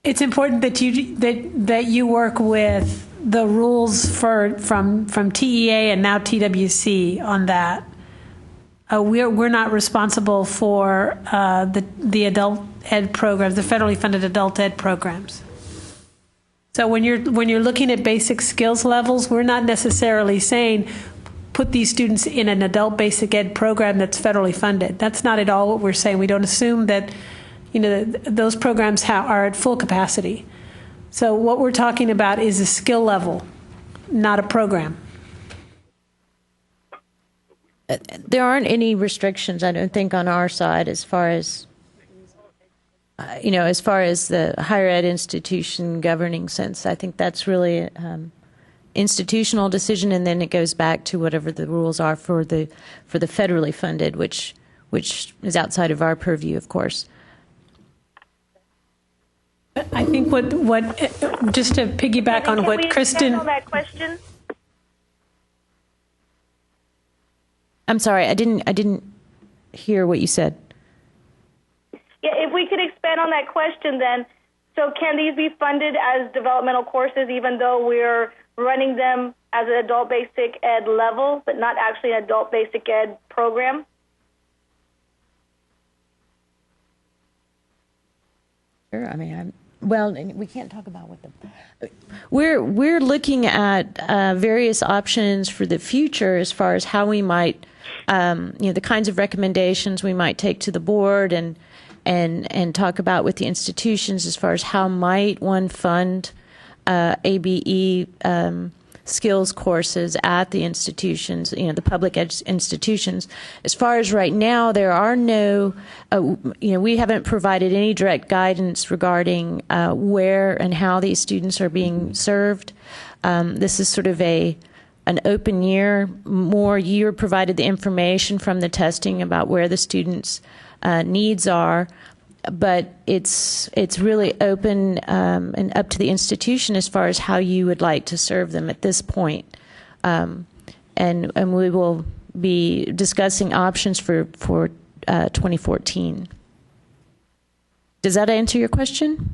It's important that you work with the rules from TEA and now TWC on that. We're not responsible for the adult ed programs, the federally funded adult ed programs. So when you're looking at basic skills levels, we're not necessarily saying put these students in an adult basic ed program that's federally funded. That's not at all what we're saying. We don't assume that those programs are at full capacity. So what we're talking about is a skill level, not a program. There aren't any restrictions, I don't think, on our side as far as, as far as the higher ed institution governing sense. I think that's really institutional decision, and then it goes back to whatever the rules are for the federally funded, which is outside of our purview, of course. I think what just to piggyback on what Kristen. On that question? I'm sorry, I didn't hear what you said. Yeah, if we could expand on that question then, so can these be funded as developmental courses even though we're running them as an adult basic ed level, but not actually an adult basic ed program? Sure, I mean, we can't talk about what we're looking at various options for the future as far as how we might, the kinds of recommendations we might take to the board and talk about with the institutions as far as how might one fund ABE skills courses at the institutions, the public institutions. As far as right now, there are no, we haven't provided any direct guidance regarding where and how these students are being served. This is sort of an open year. More you provided the information from the testing about where the students' needs are, but it's really open and up to the institution as far as how you would like to serve them at this point. And we will be discussing options for 2014. Does that answer your question?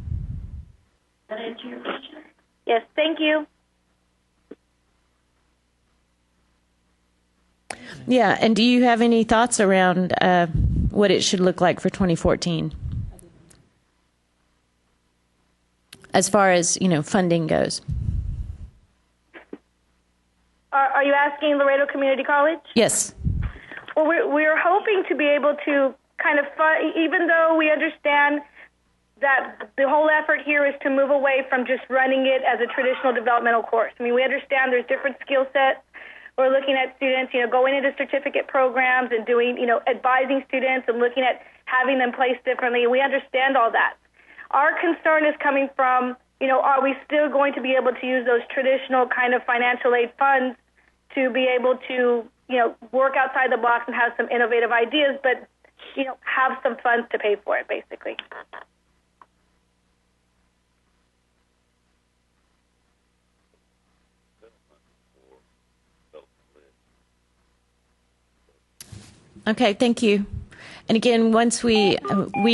Yes, thank you. Yeah, and do you have any thoughts around what it should look like for 2014? As far as, funding goes. Are you asking Laredo Community College? Yes. Well, we're hoping to be able to kind of fund, even though we understand that the whole effort here is to move away from just running it as a traditional developmental course. I mean, we understand there's different skill sets. We're looking at students, going into certificate programs and doing, advising students and looking at having them placed differently. We understand all that. Our concern is coming from, are we still going to be able to use those traditional kind of financial aid funds to be able to, work outside the box and have some innovative ideas, but, have some funds to pay for it, basically. Okay, thank you. And again, once we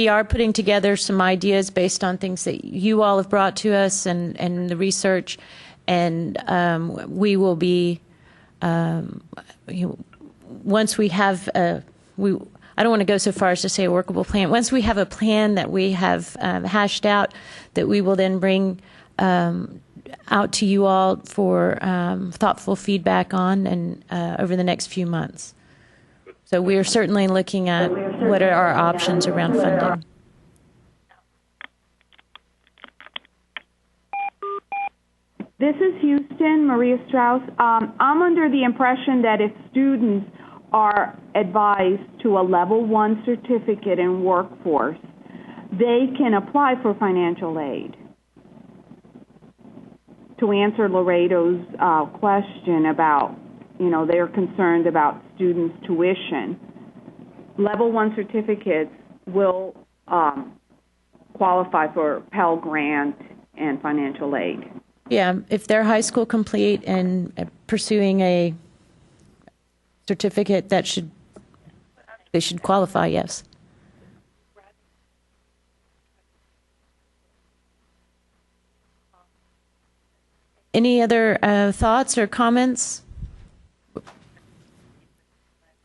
are putting together some ideas based on things that you all have brought to us and the research, and we will be once we have I don't want to go so far as to say a workable plan. Once we have a plan that we have hashed out, that we will then bring out to you all for thoughtful feedback on and over the next few months. So we are certainly looking at what are our options around funding. This is Houston, Maria Strauss. I'm under the impression that if students are advised to a level 1 certificate in workforce, they can apply for financial aid. To answer Laredo's question about, they're concerned about students' tuition, level 1 certificates will qualify for Pell Grant and financial aid. Yeah, if they're high school complete and pursuing a certificate, they should qualify, yes. Any other thoughts or comments?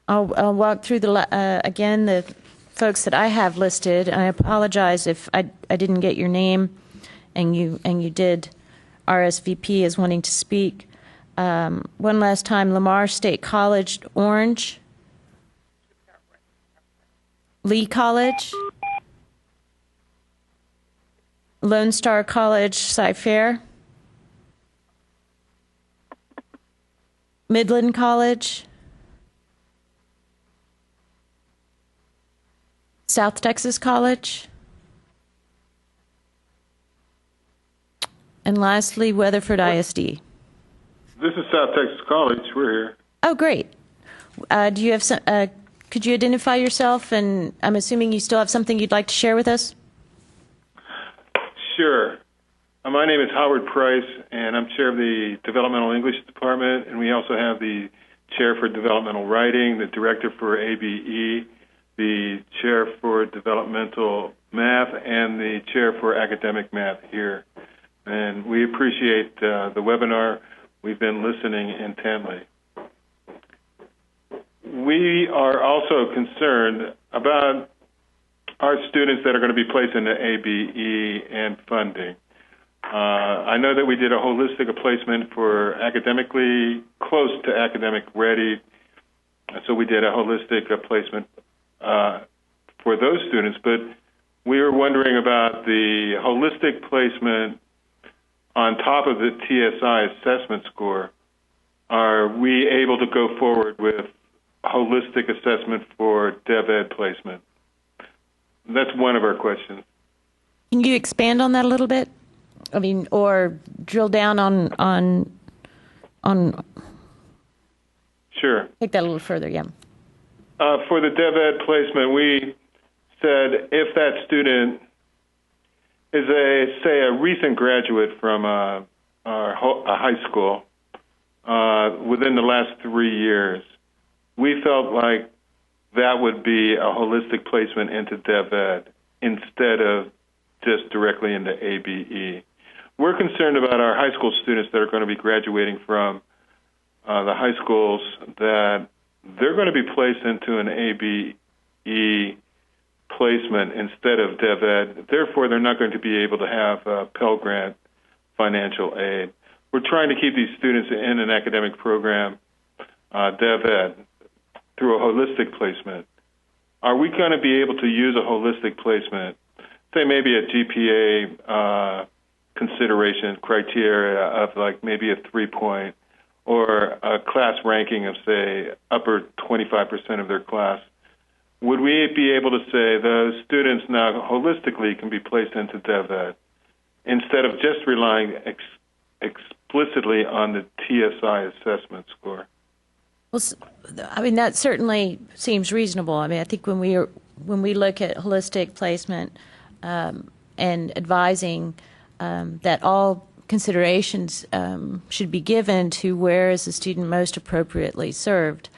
I'll walk through again the folks that I have listed. I apologize if I didn't get your name, and you did RSVP as wanting to speak. One last time: Lamar State College, Orange, Lee College, Lone Star College, Cy-Fair, Midland College, South Texas College, and lastly, Weatherford ISD. This is South Texas College. We're here. Oh, great. Do you have some? Could you identify yourself? And I'm assuming you still have something you'd like to share with us. Sure. My name is Howard Price, and I'm chair of the Developmental English Department, and we also have the chair for Developmental Writing, the director for ABE, the chair for Developmental Math, and the chair for Academic Math here. And we appreciate the webinar. We've been listening intently. We are also concerned about our students that are going to be placed into ABE and funding. I know that we did a holistic placement for academically close to academic ready, so we did a holistic placement for those students, but we were wondering about the holistic placement on top of the TSI assessment score. Are we able to go forward with holistic assessment for DevEd placement? That's one of our questions. Can you expand on that a little bit? I mean, or drill down on. Sure. Take that a little further, yeah. For the DevEd placement, we said if that student is a recent graduate from a high school within the last 3 years, we felt like that would be a holistic placement into DevEd instead of just directly into ABE. We're concerned about our high school students that are going to be graduating from the high schools, that they're going to be placed into an ABE placement instead of DevEd. Therefore, they're not going to be able to have Pell Grant financial aid. We're trying to keep these students in an academic program, DevEd, through a holistic placement. Are we going to be able to use a holistic placement, say maybe a GPA consideration criteria of like maybe a 3-point, or a class ranking of, say, upper 25% of their class? Would we be able to say those students now holistically can be placed into DevEd instead of just relying explicitly on the TSI assessment score? Well, I mean, that certainly seems reasonable. I mean, I think when we look at holistic placement and advising that all considerations should be given to where is the student most appropriately served,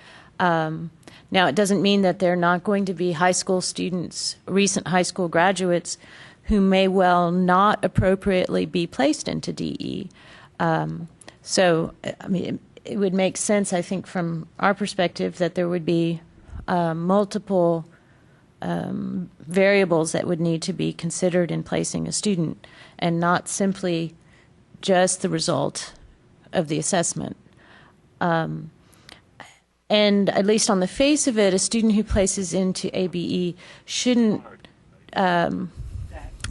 Now, it doesn't mean that they're not going to be high school students, recent high school graduates, who may well not appropriately be placed into DE. So, I mean, it would make sense, I think, from our perspective, that there would be multiple variables that would need to be considered in placing a student, and not simply just the result of the assessment. And at least on the face of it, a student who places into ABE shouldn't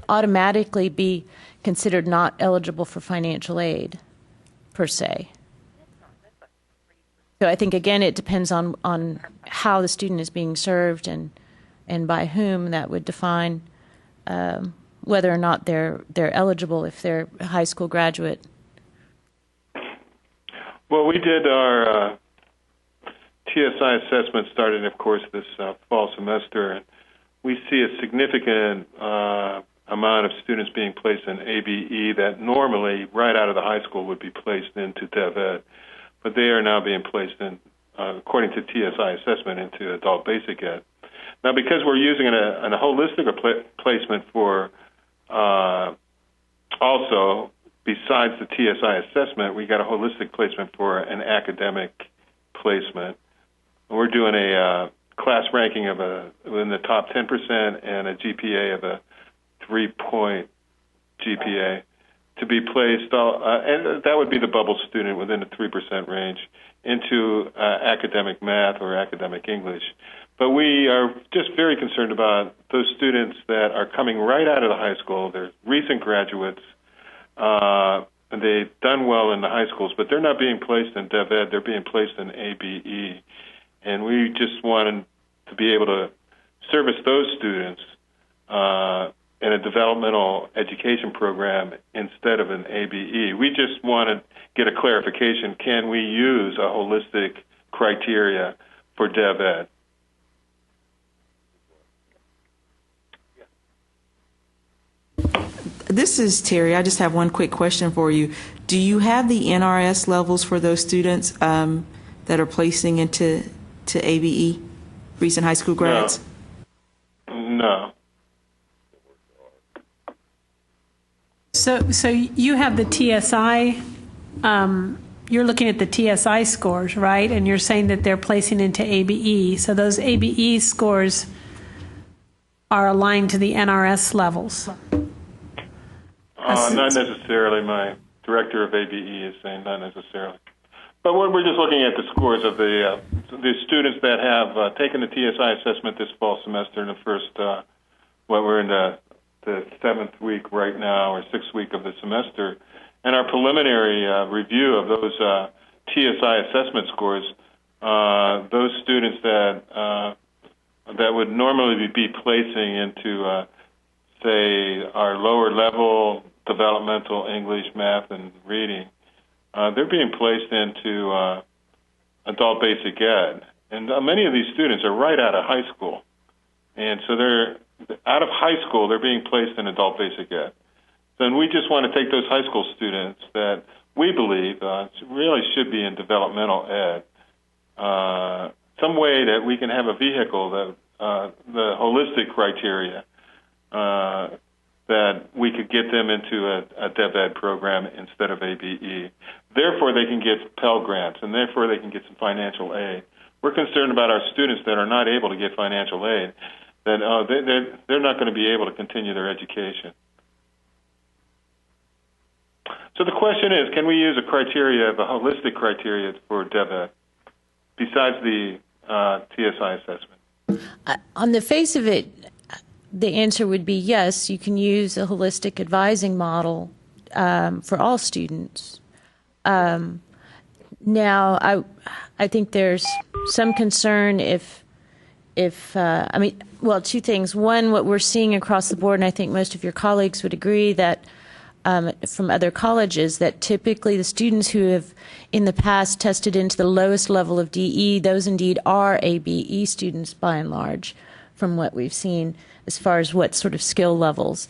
automatically be considered not eligible for financial aid, per se. So I think, again, it depends on how the student is being served and by whom. That would define whether or not they're eligible if they're a high school graduate. Well, we did our TSI assessment starting, of course, this fall semester, and we see a significant amount of students being placed in ABE that normally, right out of the high school, would be placed into DevEd. But they are now being placed in, according to TSI assessment, into adult basic ed. Now, because we're using a holistic placement for also, besides the TSI assessment, we got a holistic placement for an academic placement. We're doing a class ranking of within the top 10% and a GPA of a 3-point GPA to be placed, and that would be the bubble student within the 3% range, into academic math or academic English. But we are just very concerned about those students that are coming right out of the high school. They're recent graduates, and they've done well in the high schools, but they're not being placed in DevEd. They're being placed in ABE. And we just wanted to be able to service those students in a developmental education program instead of an ABE. We just want to get a clarification. Can we use a holistic criteria for DevEd? This is Terry. I just have one quick question for you. Do you have the NRS levels for those students that are placing into ABE, recent high school grads? No. So you have the TSI, you're looking at the TSI scores, right? And you're saying that they're placing into ABE. So those ABE scores are aligned to the NRS levels. Not necessarily. My director of ABE is saying not necessarily. But we're just looking at the scores of the students that have taken the TSI assessment this fall semester in the first, we're in the 7th week right now, or 6th week of the semester. And our preliminary review of those TSI assessment scores, those students that would normally be placing into, say, our lower level developmental English, math, and reading, they're being placed into adult basic ed. And many of these students are right out of high school. And so they're out of high school, they're being placed in adult basic ed. Then we just want to take those high school students that we believe really should be in developmental ed, some way that we can have a vehicle that the holistic criteria that we could get them into a DevEd program instead of ABE. Therefore, they can get Pell Grants, and therefore they can get some financial aid. We're concerned about our students that are not able to get financial aid, that they're not going to be able to continue their education. So the question is, can we use a holistic criteria for DevEd besides the TSI assessment? On the face of it, the answer would be yes, you can use a holistic advising model for all students. Now, I think there's some concern two things. One, what we're seeing across the board, and I think most of your colleagues would agree that from other colleges, that typically the students who have in the past tested into the lowest level of DE, those indeed are ABE students by and large, from what we've seen as far as what sort of skill levels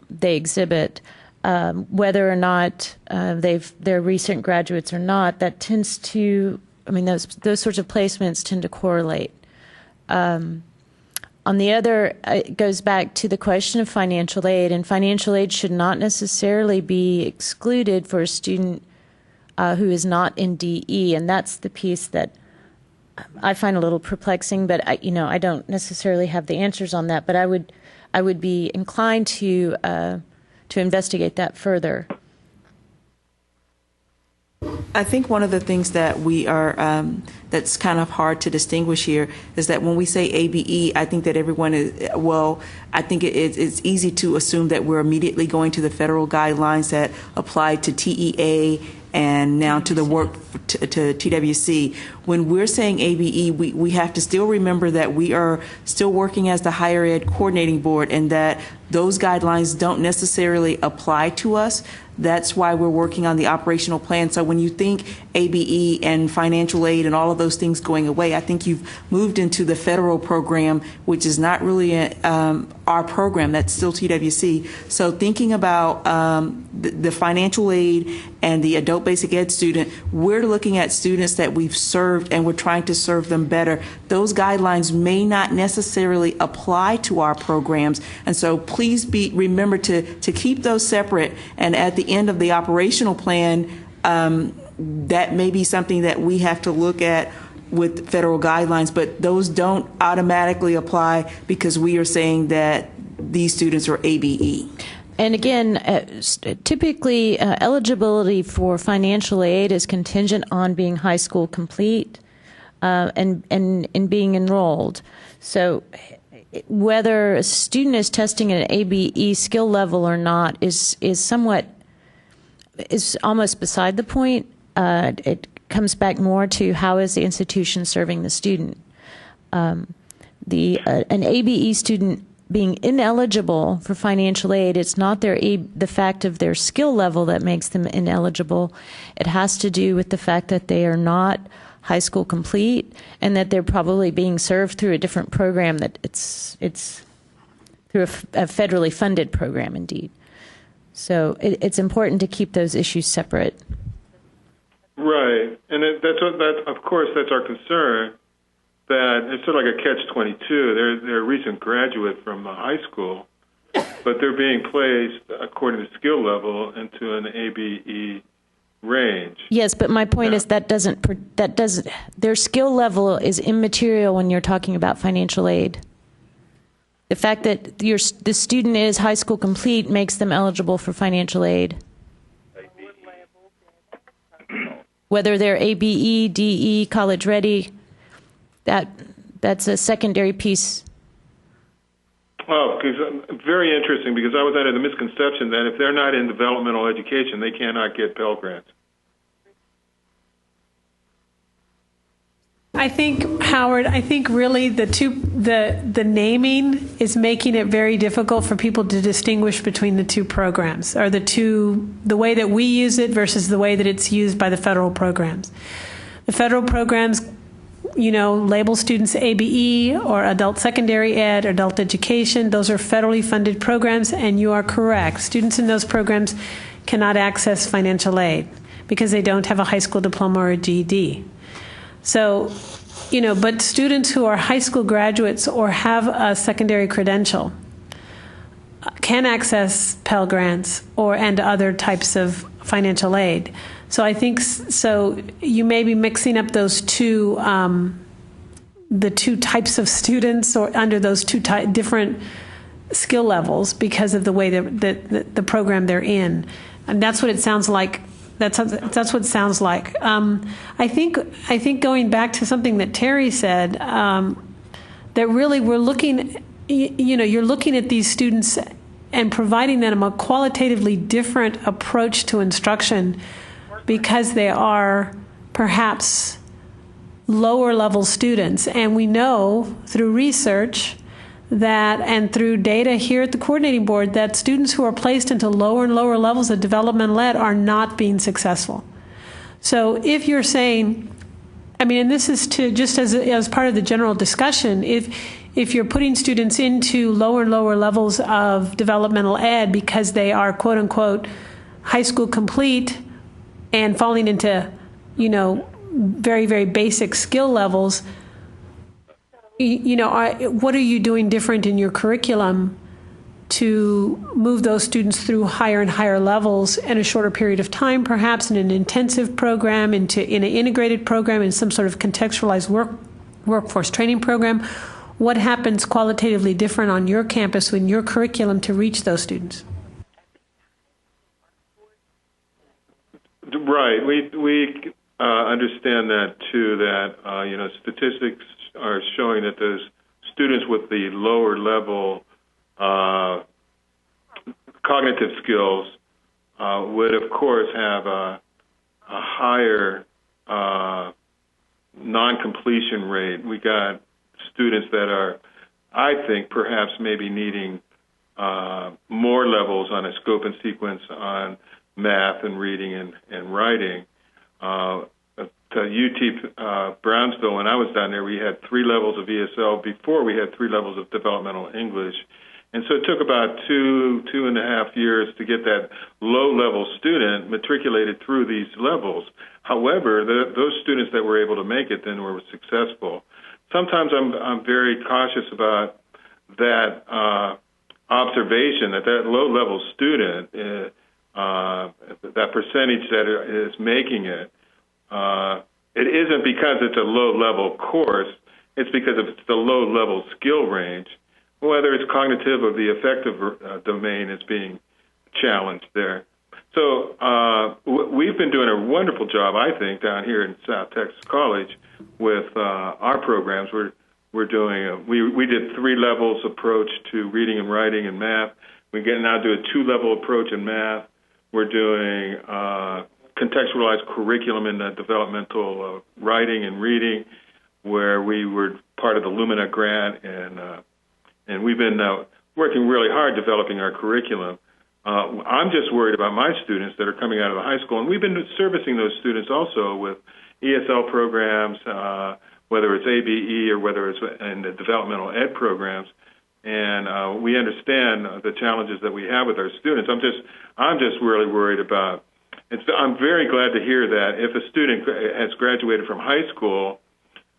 they exhibit. Whether or not they're recent graduates or not, that tends to those sorts of placements tend to correlate. On the other, it goes back to the question of financial aid, and financial aid should not necessarily be excluded for a student who is not in DE, and that's the piece that I find a little perplexing. But I don't necessarily have the answers on that. But I would be inclined to investigate that further. I think one of the things that we are that's kind of hard to distinguish here is that when we say ABE, I think that everyone is, I think it's easy to assume that we're immediately going to the federal guidelines that apply to TEA and now to the work to TWC. When we're saying ABE, we have to still remember that we are still working as the Higher Ed Coordinating Board, and that those guidelines don't necessarily apply to us. That's why we're working on the operational plan. So when you think ABE and financial aid and all of those things going away, I think you've moved into the federal program, which is not really our program. That's still TWC. So thinking about the financial aid and the adult basic ed student, we're looking at students that we've served and we're trying to serve them better. Those guidelines may not necessarily apply to our programs. And so please remember to keep those separate. And at the end of the operational plan, that may be something that we have to look at with federal guidelines, but those don't automatically apply because we are saying that these students are ABE. And again, typically eligibility for financial aid is contingent on being high school complete and being enrolled. So whether a student is testing at an ABE skill level or not is almost beside the point. It comes back more to how is the institution serving the student. An ABE student being ineligible for financial aid, it's not the fact of their skill level that makes them ineligible. It has to do with the fact that they are not high school complete and that they're probably being served through a different program, that it's through a federally funded program indeed. So it's important to keep those issues separate. Right, and of course that's our concern. That it's sort of like a catch-22. They're a recent graduate from high school, but they're being placed according to skill level into an ABE range. Yes, but my point is that doesn't their skill level is immaterial when you're talking about financial aid. The fact that the student is high school complete makes them eligible for financial aid. Whether they're ABE, DE, college ready, that's a secondary piece. Oh, because very interesting, because I was under the misconception that if they're not in developmental education, they cannot get Pell Grants. I think, Howard, really the naming is making it very difficult for people to distinguish between the two programs, or the way that we use it versus the way that it's used by the federal programs. The federal programs, label students ABE or adult secondary ed, or adult education. Those are federally funded programs, and you are correct. Students in those programs cannot access financial aid because they don't have a high school diploma or a GED. So, but students who are high school graduates or have a secondary credential can access Pell Grants and other types of financial aid. So I think you may be mixing up those two, the two types of students, or under those two different skill levels because of the way that the program they're in, and that's what it sounds like. That's what it sounds like. I think going back to something that Terry said, that really we're looking, you're looking at these students and providing them a qualitatively different approach to instruction because they are perhaps lower level students. And we know through research and through data here at the coordinating board that students who are placed into lower and lower levels of developmental ed are not being successful. So if you're saying, and this is just as part of the general discussion, if you're putting students into lower and lower levels of developmental ed because they are quote unquote high school complete and falling into, very, very basic skill levels, what are you doing different in your curriculum to move those students through higher and higher levels in a shorter period of time, perhaps in an intensive program, in an integrated program, in some sort of contextualized workforce training program? What happens qualitatively different on your campus in your curriculum to reach those students? Right. We understand that too. That statistics are showing that those students with the lower level cognitive skills would, of course, have a higher non-completion rate. We got students that are, I think, perhaps maybe needing more levels on a scope and sequence on math and reading and writing. To UT Brownsville, when I was down there, we had 3 levels of ESL before we had 3 levels of developmental English. And so it took about 2.5 years to get that low-level student matriculated through these levels. However, those students that were able to make it then were successful. Sometimes I'm very cautious about that observation that low-level student, that percentage that is making it, it isn't because it's a low-level course. It's because it's the low-level skill range, whether it's cognitive or the affective domain is being challenged there. So we've been doing a wonderful job, I think, down here in South Texas College with our programs. We're doing we did 3 levels approach to reading and writing and math. We now do a 2-level approach in math. We're doing contextualized curriculum in the developmental writing and reading, where we were part of the Lumina grant, and we've been working really hard developing our curriculum. I'm just worried about my students that are coming out of the high school, and we've been servicing those students also with ESL programs, whether it's ABE or whether it's in the developmental ed programs. And we understand the challenges that we have with our students. I'm just really worried about. I'm very glad to hear that if a student has graduated from high school,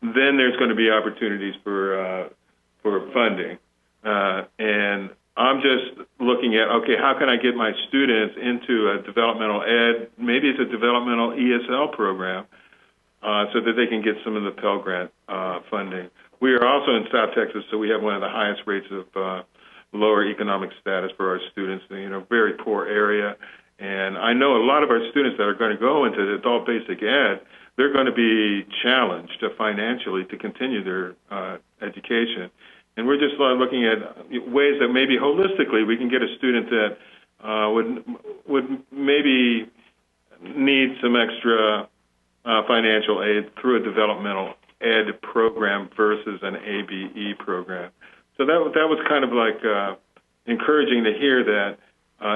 then there's going to be opportunities for funding. And I'm just looking at, okay, how can I get my students into a developmental ed, maybe it's a developmental ESL program, so that they can get some of the Pell Grant funding. We are also in South Texas, so we have one of the highest rates of lower economic status for our students, very poor area. And I know a lot of our students that are going to go into adult basic ed, they're going to be challenged financially to continue their education. And we're just looking at ways that maybe holistically we can get a student that would maybe need some extra financial aid through a developmental ed program versus an ABE program. So that was kind of like encouraging to hear that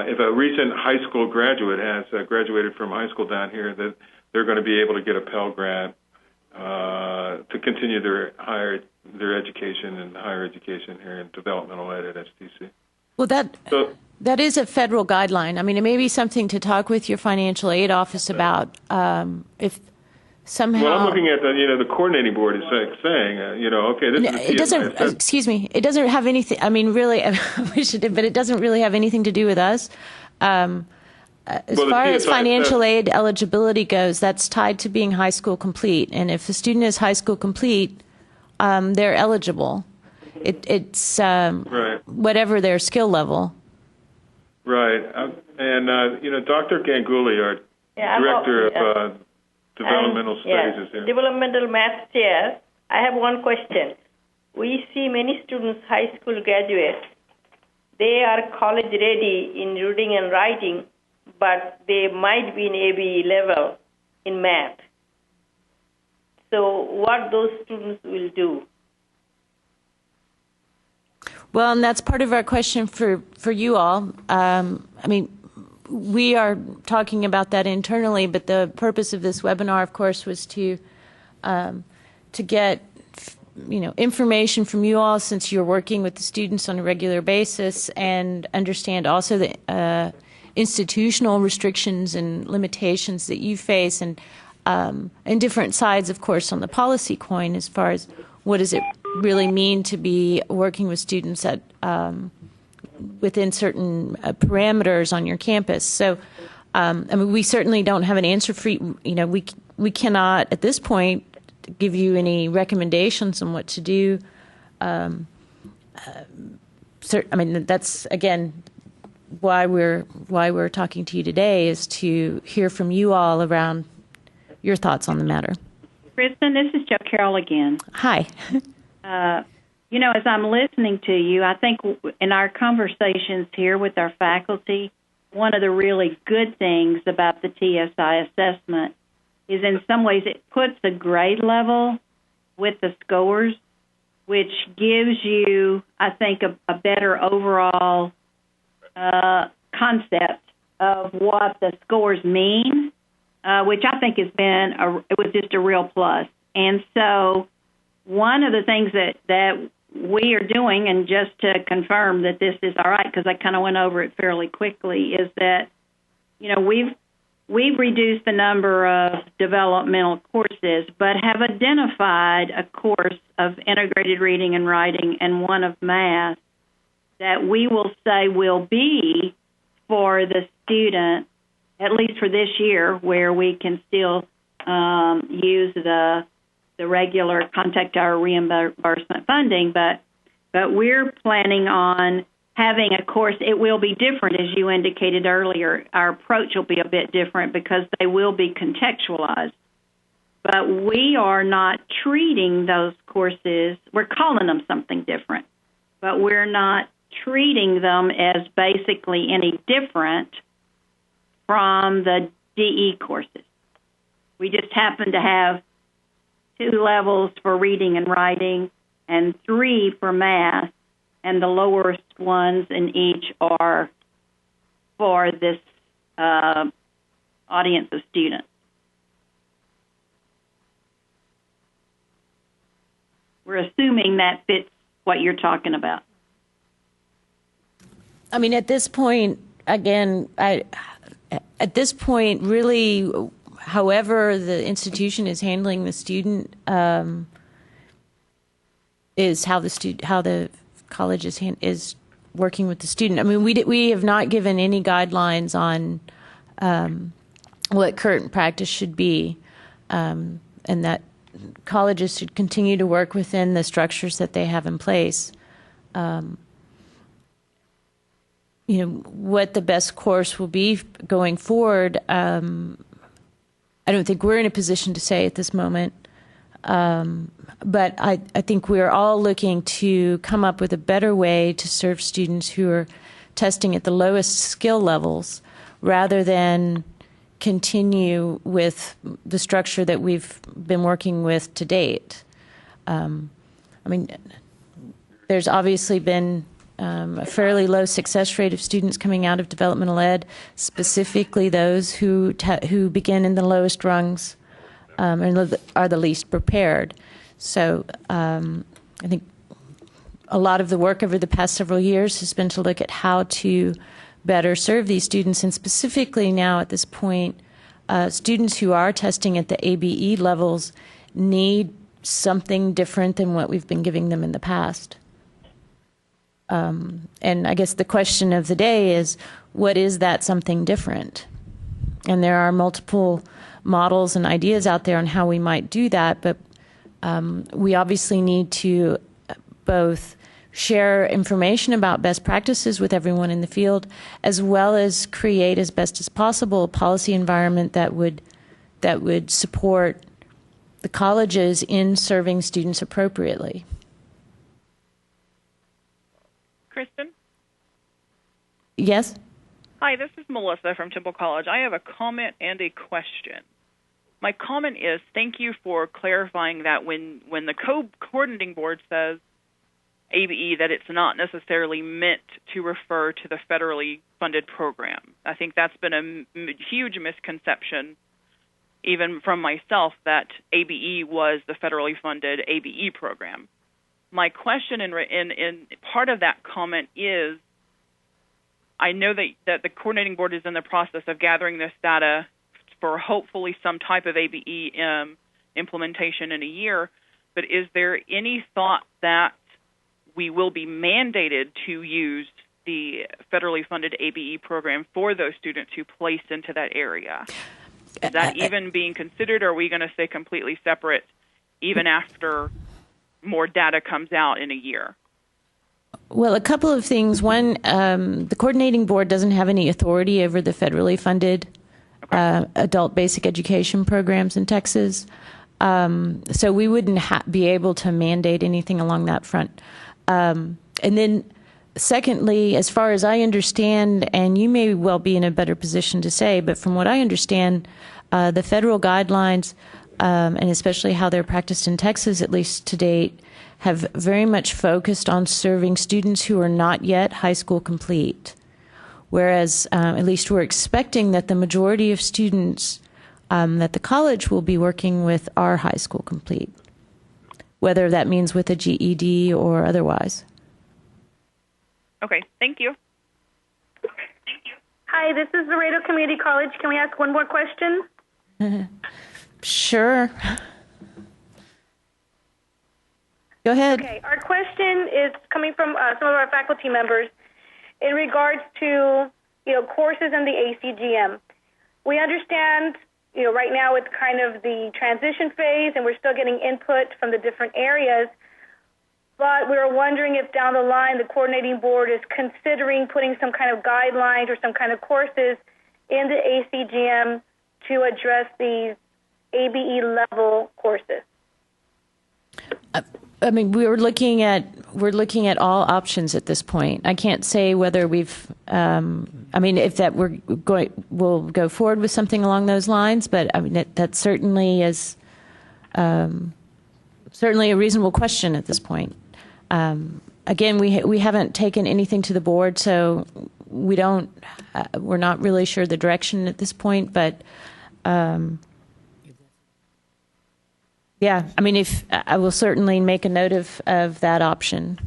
if a recent high school graduate has graduated from high school down here, that they're going to be able to get a Pell Grant to continue their education and higher education here in developmental ed at STC. Well, that is a federal guideline. I mean, it may be something to talk with your financial aid office about. If somehow, well, I'm looking at the coordinating board is saying, okay, this is it doesn't. Excuse me, it doesn't have anything. I mean, really, we should, but it doesn't really have anything to do with us. As far as financial aid eligibility goes, that's tied to being high school complete. And if a student is high school complete, they're eligible. It's right. Whatever their skill level. Right. And, Dr. Ganguly, our director of developmental studies is here. Developmental math chair. I have one question. We see many students, high school graduates, they are college ready in reading and writing, but they might be in ABE level in math. So what those students will do? Well, and that's part of our question for you all. I mean, we are talking about that internally, but the purpose of this webinar, of course, was to get information from you all, since you're working with the students on a regular basis, and understand also the institutional restrictions and limitations that you face. And and different sides, of course, on the policy coin as far as what does it really mean to be working with students at within certain parameters on your campus. So, I mean, we certainly don't have an answer for you. You know, we cannot at this point give you any recommendations on what to do. I mean, that's again why we're talking to you today, is to hear from you all around your thoughts on the matter. Kristen, this is Jo Carroll again. Hi. You know, as I'm listening to you, I think in our conversations here with our faculty, one of the really good things about the TSI assessment is in some ways it puts a grade level with the scores, which gives you, I think, a better overall concept of what the scores mean, which I think it was just a real plus. And so one of the things that we are doing, and just to confirm that this is all right, because I kind of went over it fairly quickly, is that, you know, we've reduced the number of developmental courses, but have identified a course of integrated reading and writing and one of math that we will say will be for the student, at least for this year, where we can still use the regular contact hour reimbursement funding, but we're planning on having a course. It will be different, as you indicated earlier. Our approach will be a bit different because they will be contextualized. But we are not treating those courses, we're calling them something different, but we're not treating them as basically any different from the DE courses. We just happen to have 2 levels for reading and writing and 3 for math, and the lowest ones in each are for this audience of students. We're assuming that fits what you're talking about. I mean, at this point, again, really, however the institution is handling the student is how the college is working with the student. I mean, we have not given any guidelines on what current practice should be, and that colleges should continue to work within the structures that they have in place. You know, what the best course will be going forward, I don't think we're in a position to say at this moment. But I think we're all looking to come up with a better way to serve students who are testing at the lowest skill levels, rather than continue with the structure that we've been working with to date. I mean, there's obviously been a fairly low success rate of students coming out of developmental ed, specifically those who begin in the lowest rungs and are the least prepared. So I think a lot of the work over the past several years has been to look at how to better serve these students, and specifically now at this point, students who are testing at the ABE levels need something different than what we've been giving them in the past. And I guess the question of the day is, what is that something different? And there are multiple models and ideas out there on how we might do that, but we obviously need to both share information about best practices with everyone in the field, as well as create as best as possible a policy environment that would support the colleges in serving students appropriately. Kristen? Yes? Hi, this is Melissa from Temple College. I have a comment and a question. My comment is, thank you for clarifying that when the coordinating board says ABE, that it's not necessarily meant to refer to the federally funded program. I think that's been a huge misconception, even from myself, that ABE was the federally funded ABE program. My question in part of that comment is, I know that the coordinating board is in the process of gathering this data for hopefully some type of ABE implementation in a year. But is there any thought that we will be mandated to use the federally funded ABE program for those students who place into that area? Is that even being considered, or are we going to stay completely separate even after more data comes out in a year? Well, a couple of things. One, the coordinating board doesn't have any authority over the federally funded adult basic education programs in Texas. So we wouldn't be able to mandate anything along that front. And then secondly, as far as I understand, and you may well be in a better position to say, but from what I understand, the federal guidelines, and especially how they're practiced in Texas, at least to date, have very much focused on serving students who are not yet high school complete. Whereas, at least we're expecting that the majority of students that the college will be working with are high school complete, whether that means with a GED or otherwise. Okay, thank you. Hi, this is Laredo Community College. Can we ask one more question? Sure. Go ahead. Okay, our question is coming from some of our faculty members in regards to, courses in the ACGM. We understand, right now it's kind of the transition phase and we're still getting input from the different areas, but we were wondering if down the line the coordinating board is considering putting some kind of guidelines or some kind of courses in the ACGM to address these ABE level courses. I mean, we're looking at all options at this point. I can't say whether we've. If that we'll go forward with something along those lines. But I mean, that certainly is certainly a reasonable question at this point. Again, we haven't taken anything to the board, so we don't. We're not really sure the direction at this point, but. Yeah, I mean, if I will certainly make a note of that option.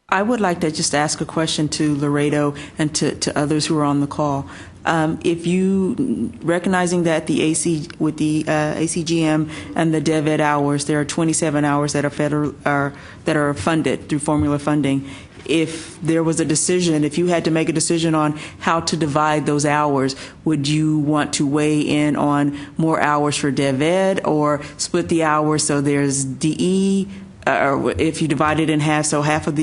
I would like to just ask a question to Laredo and to others who are on the call. If you, recognizing that the ACGM and the DevEd hours, there are 27 hours that are funded through formula funding. If there was a decision, if you had to make a decision on how to divide those hours, would you want to weigh in on more hours for DevEd or split the hours so there's DE? Or if you divide it in half, so half of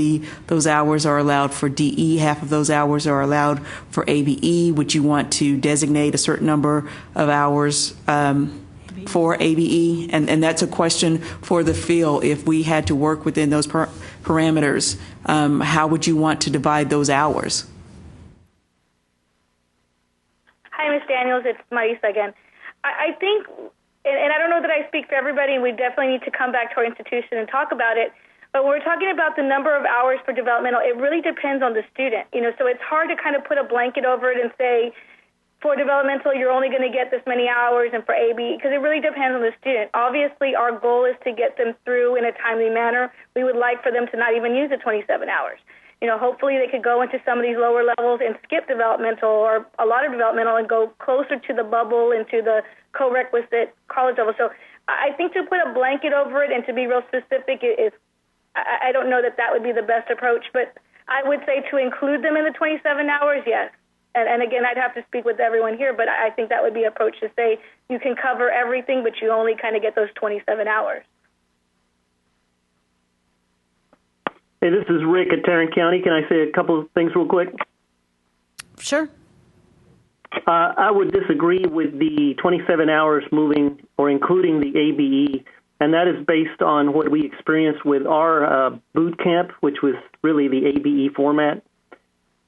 those hours are allowed for DE, half of those hours are allowed for ABE. Would you want to designate a certain number of hours for ABE? And that's a question for the field. If we had to work within those parameters, how would you want to divide those hours? Hi, Ms. Daniels. It's Marisa again. I think, and I don't know that I speak for everybody, and we definitely need to come back to our institution and talk about it, but when we're talking about the number of hours for developmental, it really depends on the student. So it's hard to kind of put a blanket over it and say, for developmental, you're only going to get this many hours, and for AB, because it really depends on the student. Obviously, our goal is to get them through in a timely manner. We would like for them to not even use the 27 hours. Hopefully they could go into some of these lower levels and skip developmental or a lot of developmental and go closer to the bubble and to the co-requisite college level. So I think to put a blanket over it and to be real specific is, I don't know that would be the best approach, but I would say to include them in the 27 hours, yes. And again, I'd have to speak with everyone here, but I think that would be an approach to say you can cover everything, but you only kind of get those 27 hours. Hey, this is Rick at Tarrant County. Can I say a couple of things real quick? Sure. I would disagree with the 27 hours moving or including the ABE, and that is based on what we experienced with our boot camp, which was really the ABE format.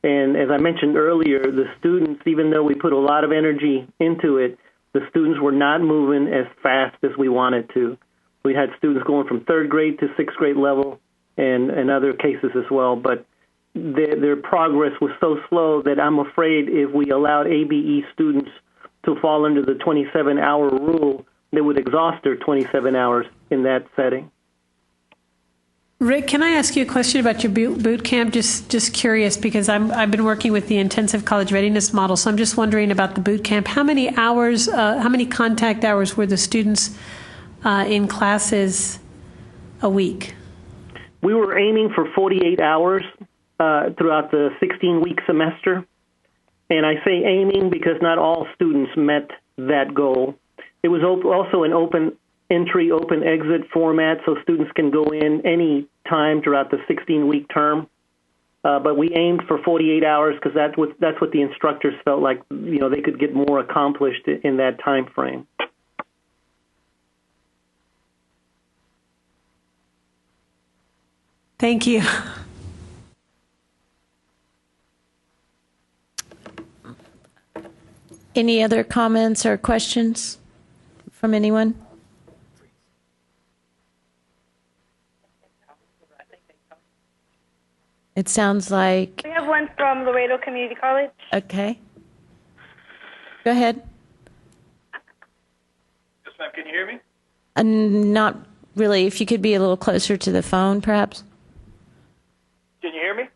And as I mentioned earlier, the students, even though we put a lot of energy into it, the students were not moving as fast as we wanted to. We had students going from third grade to sixth grade level and other cases as well. But their progress was so slow that I'm afraid if we allowed ABE students to fall under the 27-hour rule, they would exhaust their 27 hours in that setting. Rick, can I ask you a question about your boot camp? Just curious, because I've been working with the intensive college readiness model, so I'm just wondering about the boot camp. How many hours, how many contact hours were the students in classes a week? We were aiming for 48 hours throughout the 16-week semester. And I say aiming because not all students met that goal. It was also an open entry, open exit format, so students can go in any time throughout the 16-week term. But we aimed for 48 hours because that's what the instructors felt like, they could get more accomplished in that time frame. Thank you. Any other comments or questions from anyone? It sounds like... We have one from Laredo Community College. Okay. Go ahead. Yes, ma'am. Can you hear me? Not really. If you could be a little closer to the phone, perhaps. Can you hear me?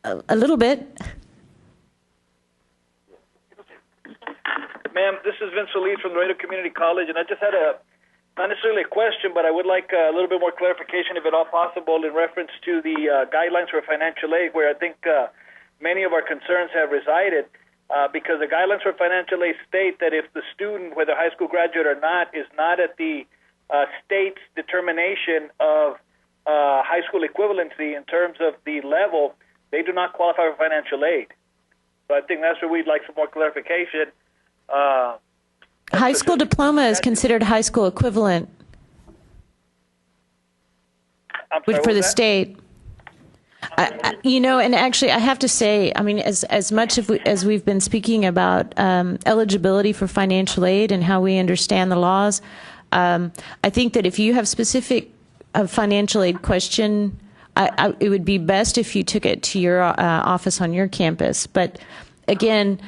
A little bit. Ma'am, this is Vince Solis from Laredo Community College, and I just had not necessarily a question, but I would like a little bit more clarification, if at all possible, in reference to the guidelines for financial aid, where I think many of our concerns have resided, because the guidelines for financial aid state that if the student, whether high school graduate or not, is not at the state's determination of high school equivalency in terms of the level, they do not qualify for financial aid. So I think that's where we'd like some more clarification. High school diploma is considered high school equivalent for the state. And actually, I have to say, I mean, as much as we've been speaking about eligibility for financial aid and how we understand the laws, I think that if you have specific financial aid question, it would be best if you took it to your office on your campus. But again,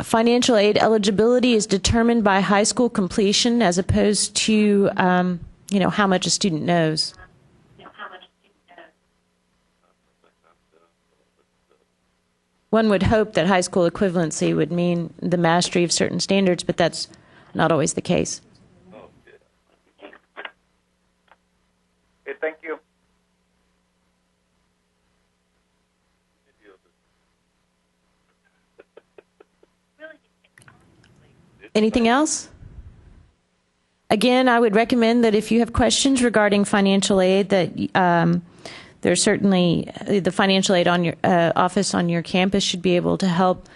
financial aid eligibility is determined by high school completion as opposed to, how much a student knows. One would hope that high school equivalency would mean the mastery of certain standards, but that's not always the case. Okay, thank you. Anything else? Again, I would recommend that if you have questions regarding financial aid, that there's certainly the financial aid on your office on your campus should be able to help.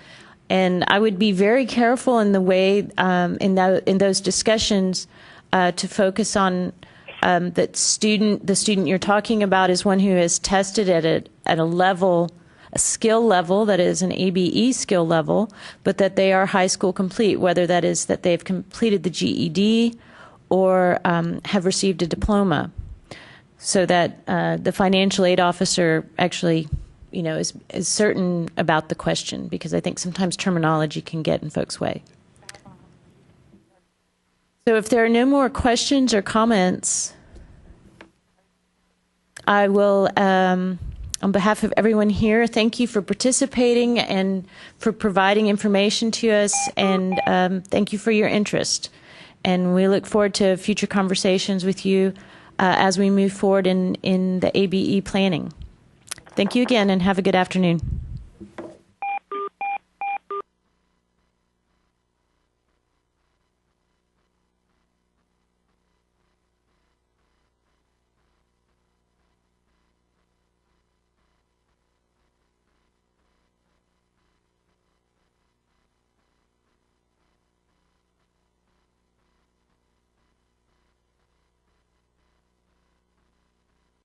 And I would be very careful in the way in those discussions to focus on the student you're talking about is one who is tested at a level. A skill level that is an ABE skill level, but that they are high school complete, whether that is that they've completed the GED or have received a diploma, so that the financial aid officer actually, is certain about the question, because I think sometimes terminology can get in folks' way. So if there are no more questions or comments, I will... on behalf of everyone here, thank you for participating and for providing information to us, and thank you for your interest. And we look forward to future conversations with you as we move forward in the ABE planning. Thank you again, and have a good afternoon.